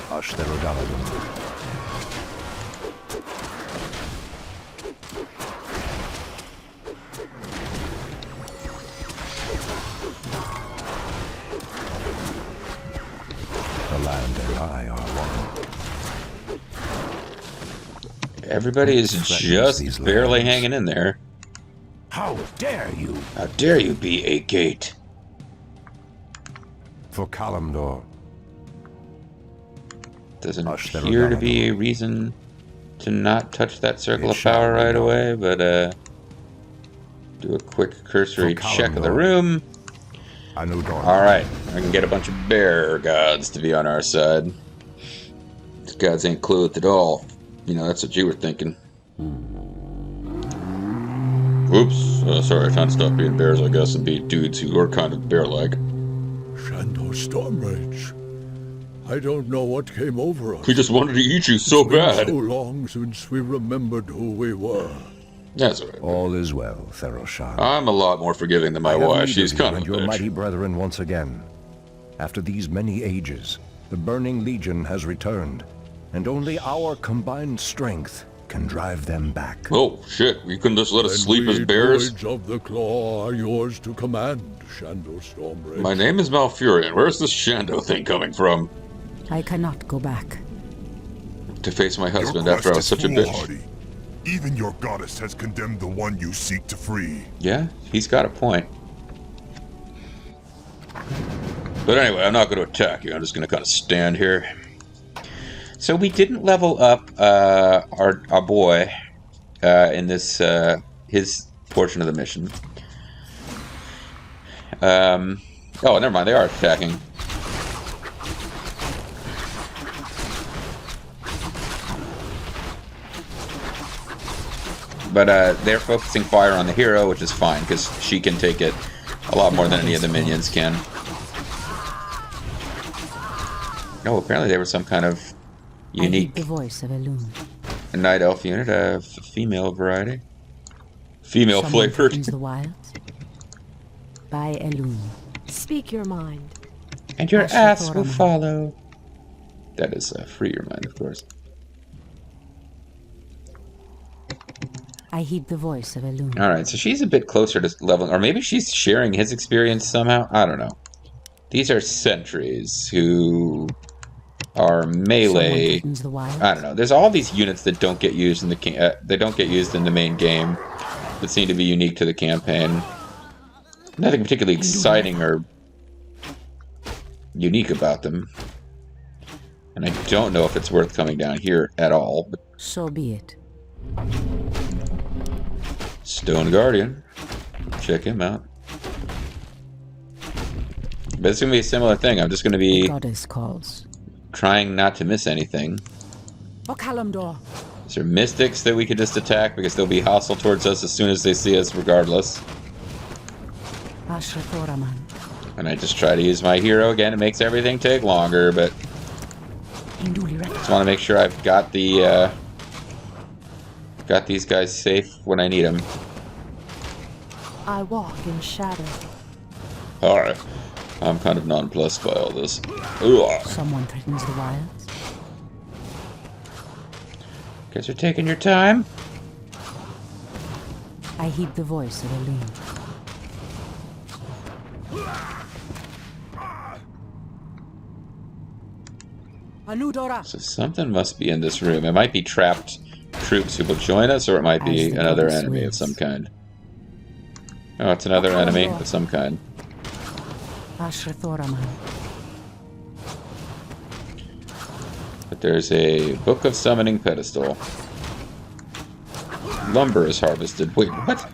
Ashtherodanador. The land and I are one. Everybody is just barely hanging in there. How dare you? How dare you be a gate? For Kalimdor. Doesn't appear to be a reason to not touch that circle of power right away, but do a quick cursory check of the room. Alright, I can get a bunch of bear gods to be on our side. These gods ain't clothed at all. You know, that's what you were thinking. Oops, sorry, time to stop being bears, I guess, and be dudes who are kind of bear-like. Shandor Stormrage. I don't know what came over us. We just wanted to eat you so It's been bad. so long since we remembered who we were. That's all right. All is well, Theroshan. I'm a lot more forgiving than my I have wife. need She's of you kind of and a your bitch. mighty brethren once again. After these many ages, the Burning Legion has returned, and only our combined strength can drive them back. Oh, shit. You couldn't just let us And sleep as we bears? Druids of the Claw are yours to command, Shandor Stormrage. My name is Malfurion. Where's this Shando thing coming from? I cannot go back. To face my Your husband quest after I was is such a bitch. foolhardy. Even your goddess has condemned the one you seek to free. Yeah, he's got a point. But anyway, I'm not going to attack you. I'm just going to kind of stand here. So we didn't level up our boy in this his portion of the mission. Oh, never mind. They are attacking. But they're focusing fire on the hero, which is fine, because she can take it a lot more than any of the minions can. Oh, apparently they were some kind of unique The voice of Elune. night elf unit, a female variety. Female Someone flavored. threatens the wilds. By Elune. Speak your mind. And your Asher ass will Thoraman. follow. That is free your mind, of course. I heed the voice of Elune. Alright, so she's a bit closer to leveling, or maybe she's sharing his experience somehow. I don't know. These are sentries who are Someone melee. threatens the wilds. I don't know. There's all these units that don't get used in the they don't get used in the main game that seem to be unique to the campaign. Nothing particularly exciting or unique about them. And I don't know if it's worth coming down here at all. But So be it. Stone Guardian. Check him out. But it's going to be a similar thing. I'm just going to be Goddess calls. trying not to miss anything. Okalamdor. Is there mystics that we could just attack because they'll be hostile towards us as soon as they see us regardless? Asher Thoraman. And I just try to use my hero again. It makes everything take longer, but Induli just want to make sure I've got the got these guys safe when I need them. I walk in shadow. Alright. I'm kind of nonplussed by all this. Ugh. Someone threatens the wilds. Guys are taking your time. I heed the voice of Elune. Anudora. So something must be in this room. It might be trapped troops who will join us, or it might be As the another goddess enemy of wills. some kind. Oh, it's another enemy of some kind. Asher Thoraman. But there's a Book of Summoning pedestal. Lumber is harvested. Wait, what? I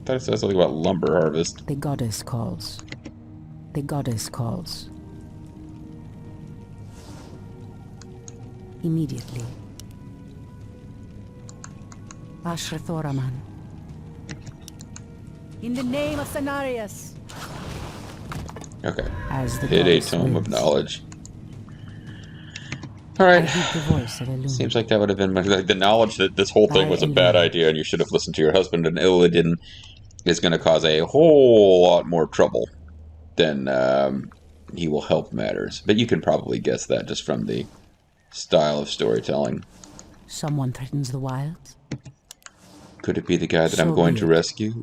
thought it said something about lumber harvest. The goddess calls. The goddess calls. Immediately. Asher Thoraman. In the name of Cenarius. Okay. As the Hit a goddess Tome of wills. Knowledge. I Alright. heed the voice of Elune. Seems like that would have been like the knowledge that this whole thing was a bad idea and you should have listened to your husband and Illidian is going to cause a whole lot more trouble than he will help matters. But you can probably guess that just from the style of storytelling. Someone threatens the wilds. Could it be the guy that I'm So going be to it. rescue?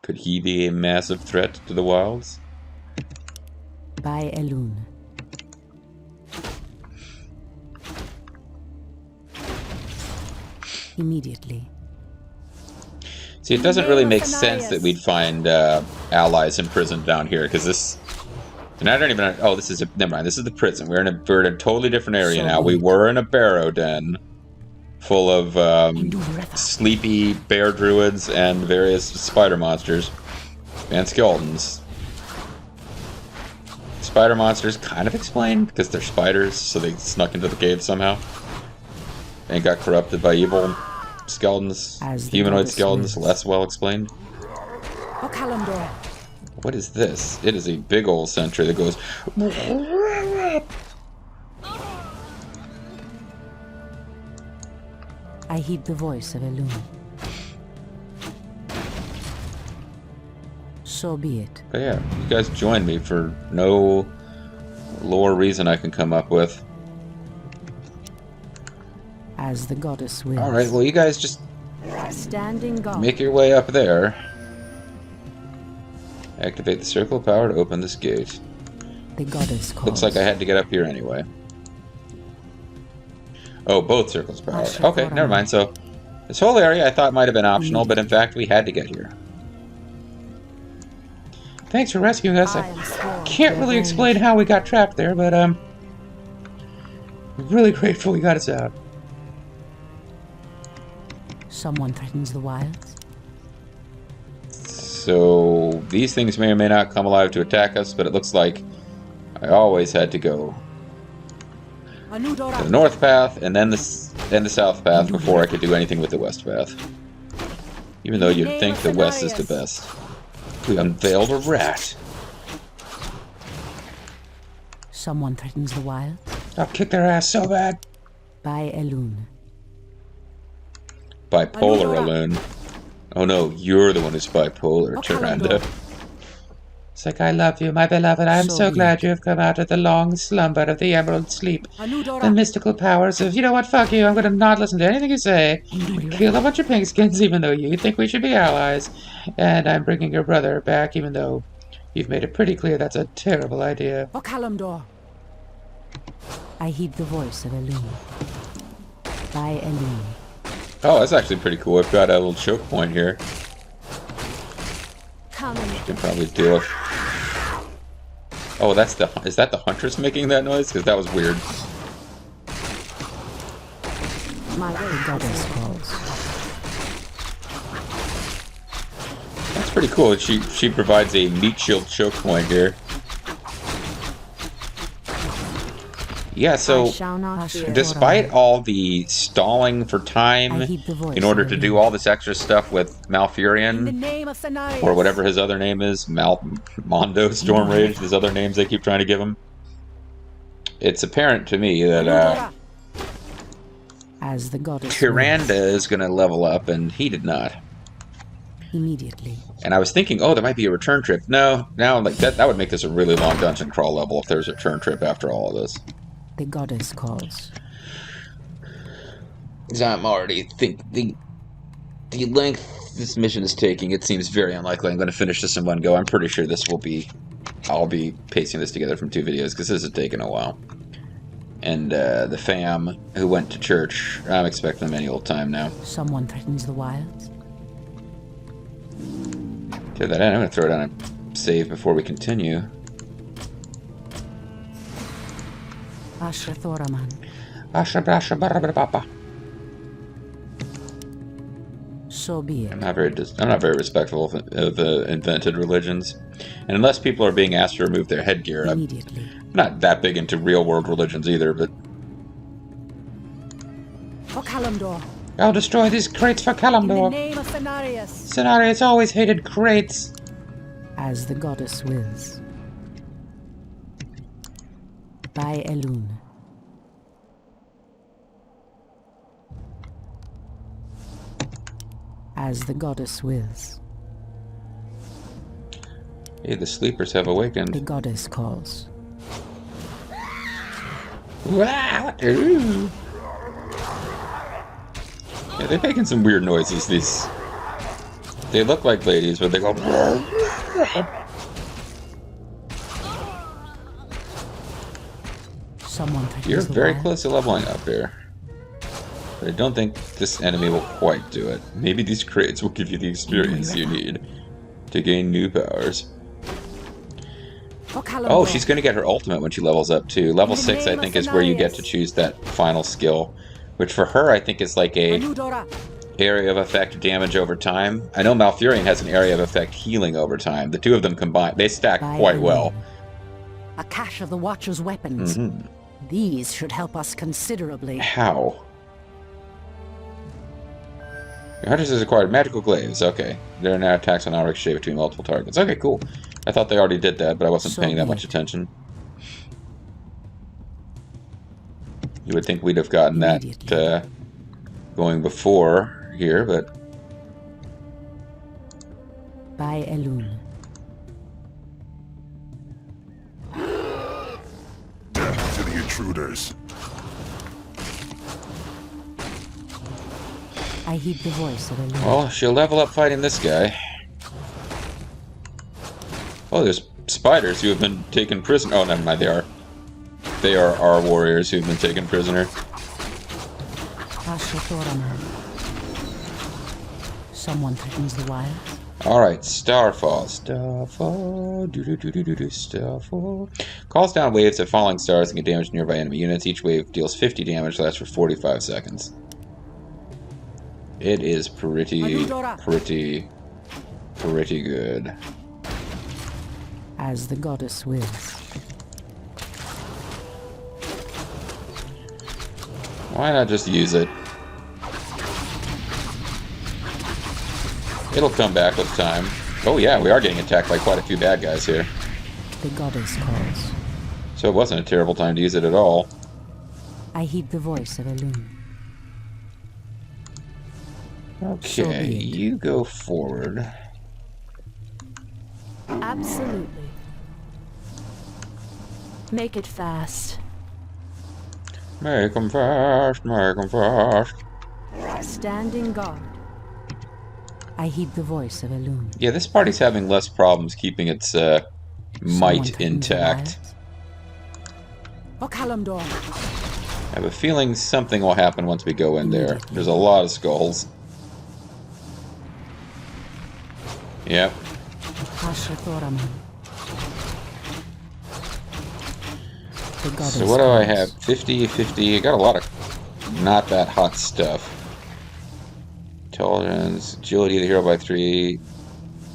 Could he be a massive threat to the wilds? By Elune. Immediately. See, it doesn't really make sense that we'd find allies imprisoned down here, because this... And I don't even... Oh, this is... Never mind, this is the prison. We're in a totally different area So now. We weird. were in a barrow den full of Induli sleepy bear druids and various spider monsters and skeletons. Spider monsters kind of explained, because they're spiders, so they snuck into the cave somehow. And got corrupted by evil skeletons. As the Humanoid goddess skeletons, wills. less well explained. Okalamdor. What is this? It is a big old sentry that goes... I heed the voice of Elune. So be it. But yeah, you guys joined me for no lore reason I can come up with. As the goddess wills. Alright, well you guys just Standing guard. make your way up there. Activate the circle of power to open this gate. The goddess calls. Looks like I had to get up here anyway. Oh, both circles of power. Okay, never mind. So, this whole area I thought might have been optional, but in fact we had to get here. Thanks for rescuing us. I can't really explain how we got trapped there, but I'm really grateful you got us out. Someone threatens the wilds. So, these things may or may not come alive to attack us, but it looks like I always had to go to the north path and then the south path before I could do anything with the west path. Even though you'd think the west is the best. We unveiled a rat. Someone threatens the wild. I'll kick their ass so bad. By Elune. Bipolar Elune. Oh no, you're the one who's bipolar, Tyrande. It's like, I love you, my beloved. I am so glad you have come out of the long slumber of the emerald sleep. The mystical powers of, you know what, fuck you, I'm gonna not listen to anything you say. Kill a bunch of pinkskins even though you think we should be allies. And I'm bringing your brother back even though you've made it pretty clear that's a terrible idea. I heed the voice of Elune. By Elune. Oh, that's actually pretty cool. I've got a little choke point here. Can probably do it. Oh, that's the... Is that the huntress making that noise? Because that was weird. My goddess calls. That's pretty cool. She provides a meat shield choke point here. Yeah, so despite all the stalling for time in order to do all this extra stuff with Malfurion, or whatever his other name is, Mondo, Stormrage, these other names they keep trying to give him, it's apparent to me that as the goddess Tyrande is going to level up, and he did not. Immediately. And I was thinking, oh, there might be a return trip. No, now like that would make this a really long dungeon crawl level if there's a return trip after all of this. The goddess calls. I'm already thinking the length this mission is taking, it seems very unlikely I'm going to finish this in one go. I'm pretty sure this will be... I'll be pasting this together from 2 videos, because this has taken a while. And the fam who went to church, I'm expecting them any old time now. Someone threatens the wilds. To that end, I'm going to throw it on a save before we continue. Asha Thoraman. Asha Brasha Barababa. So be it. I'm not very respectful of invented religions. And unless people are being asked to remove their headgear, I'm not that big into real-world religions either, but... For Kalimdor. I'll destroy these crates for Kalimdor. In the name of Cenarius. Cenarius always hated crates. As the goddess wills. By Elune. As the goddess wills. Hey, the sleepers have awakened. The goddess calls. Wow! Ooh. Yeah, they're making some weird noises, these. They look like ladies, but they go... You're very close to leveling up here. But I don't think this enemy will quite do it. Maybe these crates will give you the experience you need to gain new powers. Oh, she's going to get her ultimate when she levels up too. Level 6, I think, is where you get to choose that final skill. Which for her, I think, is like a area of effect damage over time. I know Malfurion has an area of effect healing over time. The two of them combined, they stack quite well. A cache of the Watcher's weapons. These should help us considerably. How? Your hunters has acquired magical glaives. Okay. They're now attacks on now ricochet between multiple targets. Okay, cool. I thought they already did that, but I wasn't paying that much attention. You would think we'd have gotten that going before here, but... By Elun. Death to the intruders. I heed the voice of Elun. Well, she'll level up fighting this guy. Oh, there's spiders who have been taken prisoner. Oh, never mind, they are. They are our warriors who've been taken prisoner. Someone threatens the wild. Alright, Starfall. Starfall. Starfall. Calls down waves of falling stars and can damage nearby enemy units. Each wave deals 50 damage, lasts for 45 seconds. It is pretty good. As the goddess wills. Why not just use it? It'll come back with time. Oh yeah, we are getting attacked by quite a few bad guys here. The goddess calls. So it wasn't a terrible time to use it at all. I heed the voice of Elun. Okay, you go forward. Absolutely. Make it fast. Make 'em fast, make 'em fast. Standing guard. I heed the voice of Elun. Yeah, this party's having less problems keeping its might intact. Okalamdor. I have a feeling something will happen once we go in there. There's a lot of skulls. Yep. So what do I have? 50, 50. I got a lot of not that hot stuff. Intelligence, agility of the hero by 3,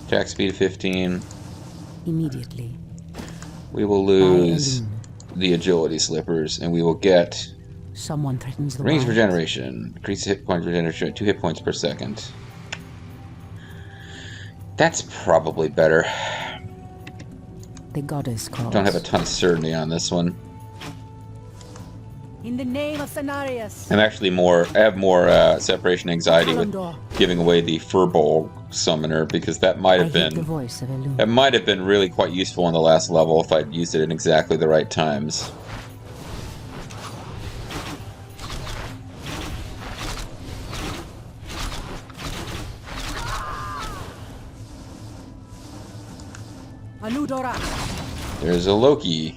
attack speed of 15. Immediately. We will lose the agility slippers, and we will get someone threatens the rings wild. regeneration. Increases hit point regeneration, 2 hit points per second. That's probably better. The goddess calls. Don't have a ton of certainty on this one. In the name of Cenarius. I'm actually I have more separation anxiety with giving away the Furball summoner, because that might have been the voice of Elun. that might have been really quite useful on the last level if I'd used it in exactly the right times. Anudora. There's a Loki,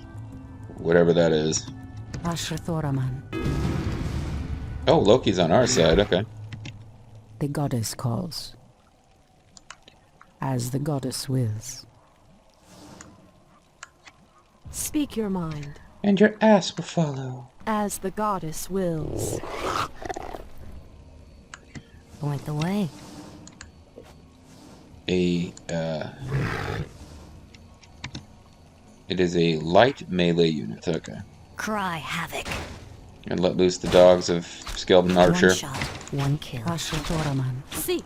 whatever that is. Ashrathoraman. Oh, Loki's on our side, okay. The goddess calls. As the goddess wills. Speak your mind. And your ass will follow. As the goddess wills. Point the way. It is a light melee unit, okay. Cry havoc. And let loose the dogs of Skeleton Archer. One shot, one kill. Ashrathoraman. Seek.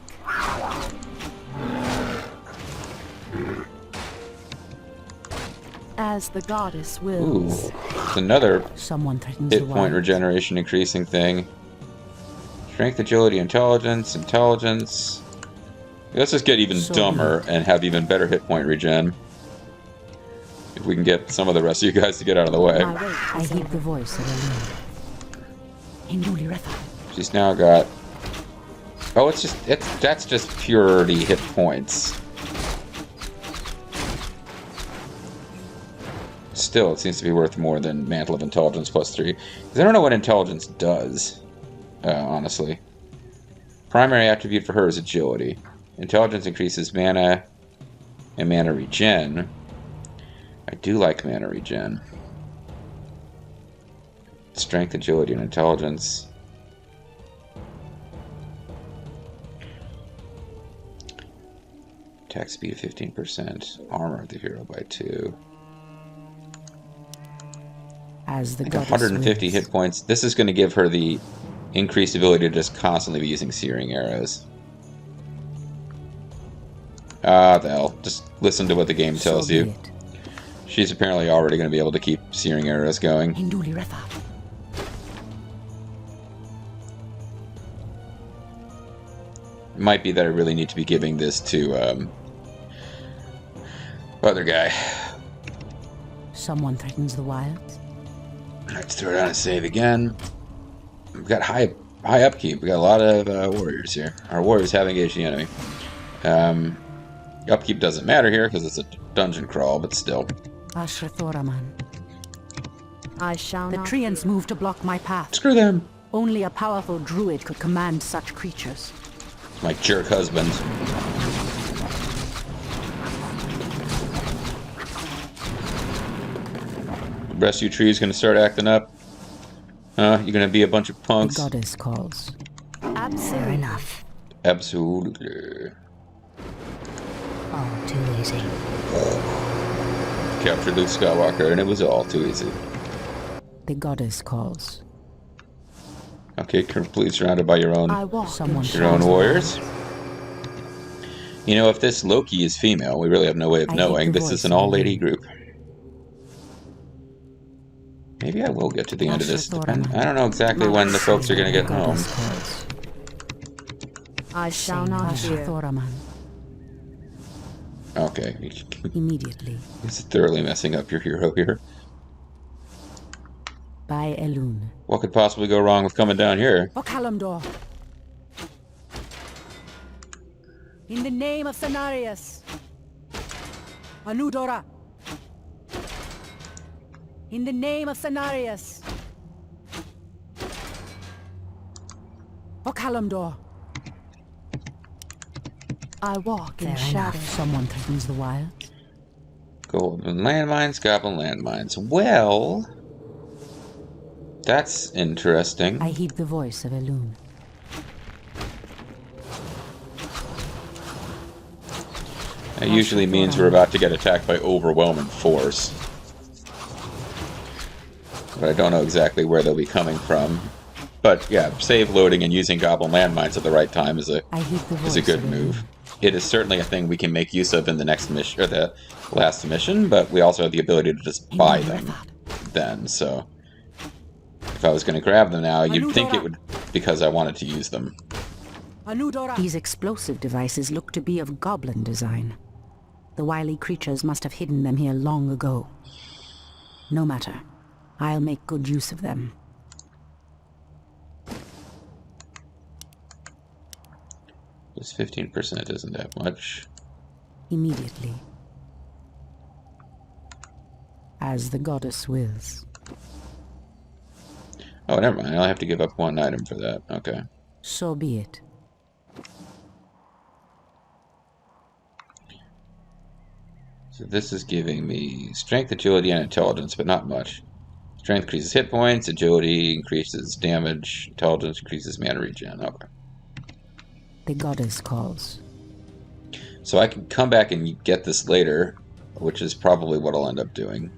As the goddess wills. Ooh, it's another Someone threatens hit the point wild. regeneration increasing thing. Strength, agility, intelligence, intelligence. Let's just get even dumber and have even better hit point regen. If we can get some of the rest of you guys to get out of the way. I heed the voice of Elun. She's now got... Oh, that's just purity hit points. Still, it seems to be worth more than Mantle of Intelligence plus 3. Because I don't know what intelligence does, honestly. Primary attribute for her is agility. Intelligence increases mana and mana regen. I do like mana regen. Strength, agility, and intelligence. Attack speed of 15%. Armor of the hero by 2. As the Like goddess 150 wills. hit points. This is going to give her the increased ability to just constantly be using searing arrows. Ah, the hell. Just listen to what the game tells So be you. it. She's apparently already going to be able to keep searing arrows going. Hinduli Refa. It might be that I really need to be giving this to, other guy. Someone threatens the wilds. Let's throw it on a save again. We've got high upkeep. We got a lot of warriors here. Our warriors have engaged the enemy. Upkeep doesn't matter here because it's a dungeon crawl, but still. Ashra Thoraman. I shall The not treants fear. move to block my path. Screw them. Only a powerful druid could command such creatures. My jerk husband. The rest of you trees gonna start acting up. Huh? You're gonna be a bunch of The punks. goddess calls. Absolutely. enough. Absolutely. All too easy. Captured Luke Skywalker, and it was all too easy. The goddess calls. Okay, completely surrounded by your own I walk Someone in your own shouts warriors. You know, if this Loki is female, we really have no way of I hate knowing. the This voice is an of all-lady Illidian. group. Maybe I will get to the end of this. Ashra Depend. Thoraman. I don't know exactly when the folks are going to get The home. goddess calls. I shall Saint not Ashra fear. Thoraman. Okay, Immediately. this is thoroughly messing up your hero here. By Elun. What could possibly go wrong with coming down here? For Kalimdor. In the name of Cenarius. Anudora. In the name of Cenarius. For Kalimdor. I walk in Fair shadow. enough. Someone threatens the wild. Goblin landmines, goblin landmines. Well, that's interesting. I heed the voice of Elun. That usually means we're about to get attacked by overwhelming force. But I don't know exactly where they'll be coming from. But yeah, save loading and using goblin landmines at the right time is a I heed the voice good of Elun. move. It is certainly a thing we can make use of in the next mission or the last mission, but we also have the ability to just buy them then. So if I was going to grab them now, you'd think it would because I wanted to use them. Anudora. These explosive devices look to be of goblin design. The wily creatures must have hidden them here long ago. No matter. I'll make good use of them. Just 15% isn't that much. Immediately. As the goddess wills. Oh, never mind. I'll have to give up one item for that. Okay. So be it. So this is giving me strength, agility, and intelligence, but not much. Strength increases hit points, agility increases damage, intelligence increases mana regen. Okay. The goddess calls. So I can come back and get this later, which is probably what I'll end up doing.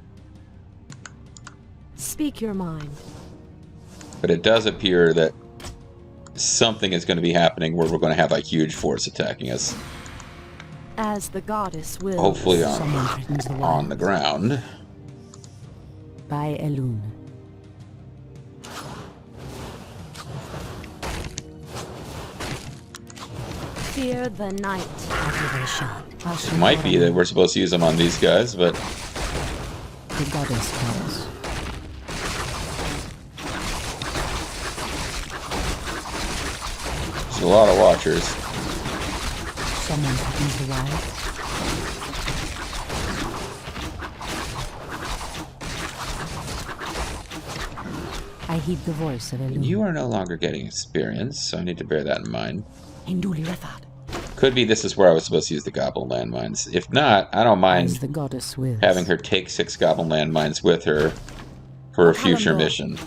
Speak your mind. But it does appear that something is going to be happening where we're going to have a huge force attacking us. As the goddess wills. Hopefully Someone threatens the on the wilds. ground. By Elun. Fear the night. It might be that we're supposed to use them on these guys, but The goddess calls. there's a lot of watchers. Someone threatens the wild. I heed the voice of Elun. You are no longer getting experience, so I need to bear that in mind. Hinduli Refad. Could be this is where I was supposed to use the goblin landmines. If not, I don't As mind the goddess wills. having her take 6 goblin landmines with her for a future Kalimdor. mission.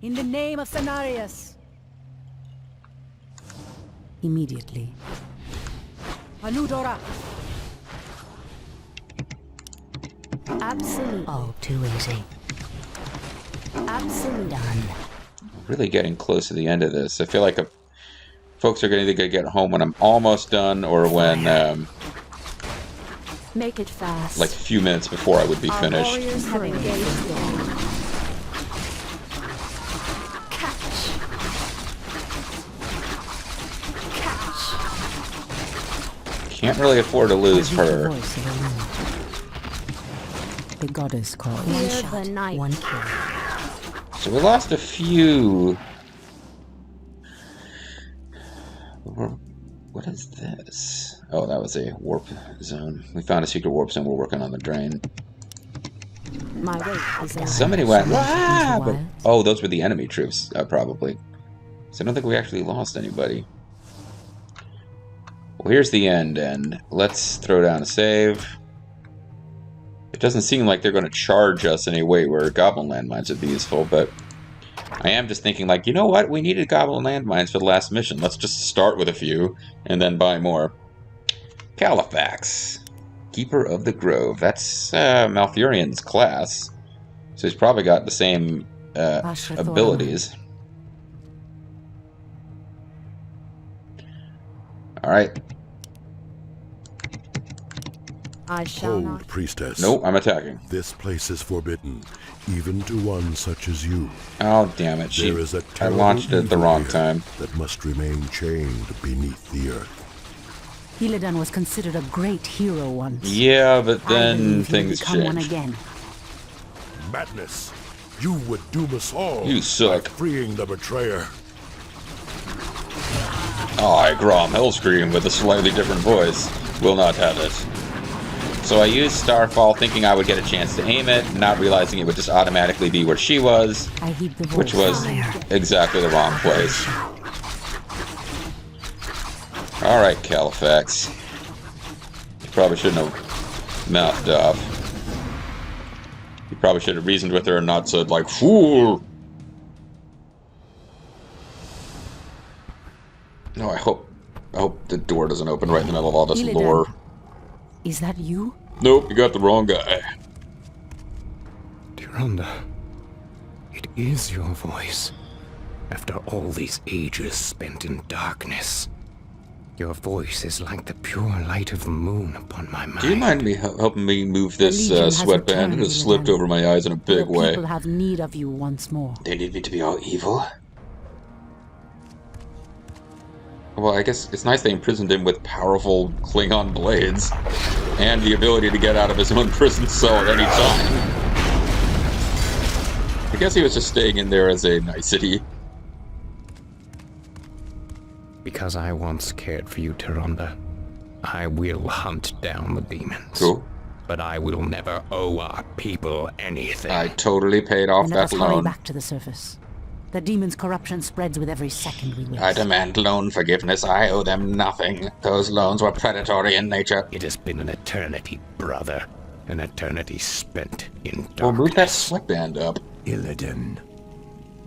In the name of Cenarius. Immediately. Anudora. Absolutely. Oh, too easy. Absolutely. Done. I'm really getting close to the end of this. I feel like I'm going to have to use a lot of warriors. I Folks are going to get home when I'm almost done, or when, Make it fast. like a few minutes before I would be Our finished. warriors have engaged them. Catch. Catch. Can't really afford to lose I heard the her. voice of a woman. The goddess called. One Fear shot, the night. one kill. So we lost a few. What is this? Oh, that was a warp zone. We found a secret warp zone. We're working on the drain. My weight is in Somebody went, Someone "Ah!" into the But, wilds. oh, those were the enemy troops, probably. So I don't think we actually lost anybody. Well, here's the end. Let's throw down a save. It doesn't seem like they're going to charge us in a way where goblin landmines would be useful, but I am just thinking, like, you know what? We needed goblin landmines for the last mission. Let's just start with a few and then buy more. Califax, Keeper of the Grove. That's Malfurion's class, so he's probably got the same abilities. All right. I shall Hold, not. priestess. Nope, I'm attacking. This place is forbidden, even to one such as you. Oh, damn it. There is a I terrible launched it at the evil wrong here time. that must remain chained beneath the earth. Illidan was considered a great hero once. Yeah, but I then believe he'll things become one changed. again. Madness! You would doom us all. You suck. by freeing the betrayer. I, Grom Hellscream, with a slightly different voice, will not have it. So I used Starfall thinking I would get a chance to aim it, not realizing it would just automatically be where she was, I heed the voice. which was exactly the wrong place. Alright, Califax. You probably shouldn't have mouthed off. You probably should have reasoned with her and not said, like, fool! No, I hope the door doesn't open right in the middle of all this Illidan. lore. Is that you? Nope, you got the wrong guy. Tyrande, it is your voice. After all these ages spent in darkness, your voice is like the pure light of the moon upon my mind. Do you mind me helping me move this The Legion has sweatband? It returned, has slipped Illidan. over my eyes in a big Your way. people have need of you once more. They need me to be all evil? Well, I guess it's nice they imprisoned him with powerful Klingon blades and the ability to get out of his own prison cell at any time. I guess he was just staying in there as a nicety. Because I once cared for you, Tyrande, I will hunt down the demons. Cool. But I will never owe our people anything. I totally paid off And let that us hurry loan. back to the surface. The demon's corruption spreads with every second we waste. I demand loan forgiveness. I owe them nothing. Those loans were predatory in nature. It has been an eternity, brother. An eternity spent in Well, move that darkness. sweatband up. Illidan,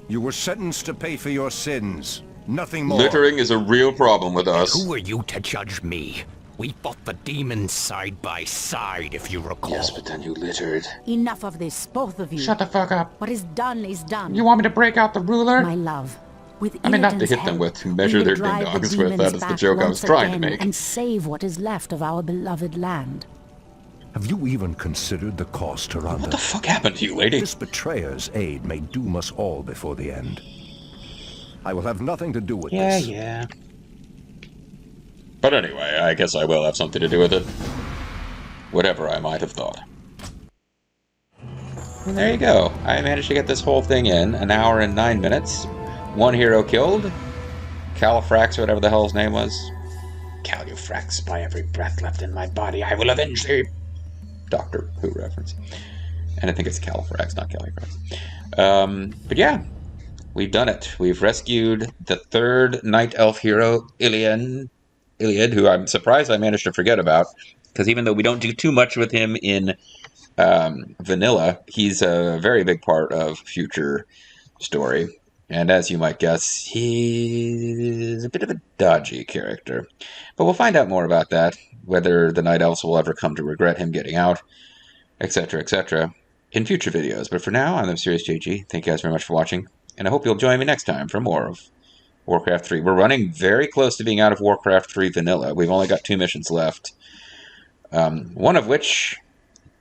you were sentenced to pay for your sins. Nothing more. Littering is a real problem with us. Who are you to judge me? We fought the demons side by side, if you recall. Yes, but then you littered. Enough of this, both of you. Shut the fuck up. What is done is done. You want me to break out the ruler? My love, with I mean, not to Illidan's hit them help, with, to we measure will their drive the ding-dongs with. That demons is the back joke I was once trying to again make. And save what is left of our beloved land. Have you even considered the cost, What the Tyrande? fuck happened to you, lady? This betrayer's aid may doom us all before the end. I will have nothing to do with this. Yeah. But anyway, I guess I will have something to do with it. Whatever I might have thought. And there you go. I managed to get this whole thing in 1 hour and 9 minutes. 1 hero killed. Califrax, whatever the hell his name was. Califrax, by every breath left in my body, I will avenge thee. Doctor Who reference. And I think it's Califrax, not Califrax. But yeah, we've done it. We've rescued the 3rd Night Elf hero, Iliad, who I'm surprised I managed to forget about. Because even though we don't do too much with him in vanilla, he's a very big part of future story. And as you might guess, he's a bit of a dodgy character. But we'll find out more about that, whether the Night Elves will ever come to regret him getting out, etc., in future videos. But for now, I'm the Mysterious JG. Thank you guys very much for watching, and I hope you'll join me next time for more of Warcraft 3. We're running very close to being out of Warcraft 3 vanilla. We've only got 2 missions left. One of which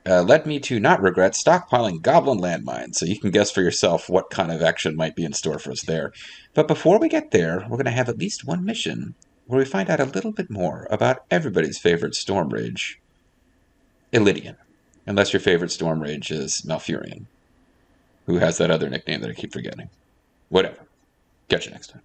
led me to not regret stockpiling goblin landmines, so you can guess for yourself what kind of action might be in store for us there. But before we get there, we're going to have at least one mission where we find out a little bit more about everybody's favorite Storm Rage, Illidian. Unless your favorite Storm Rage is Malfurion, who has that other nickname that I keep forgetting. Whatever. Catch you next time.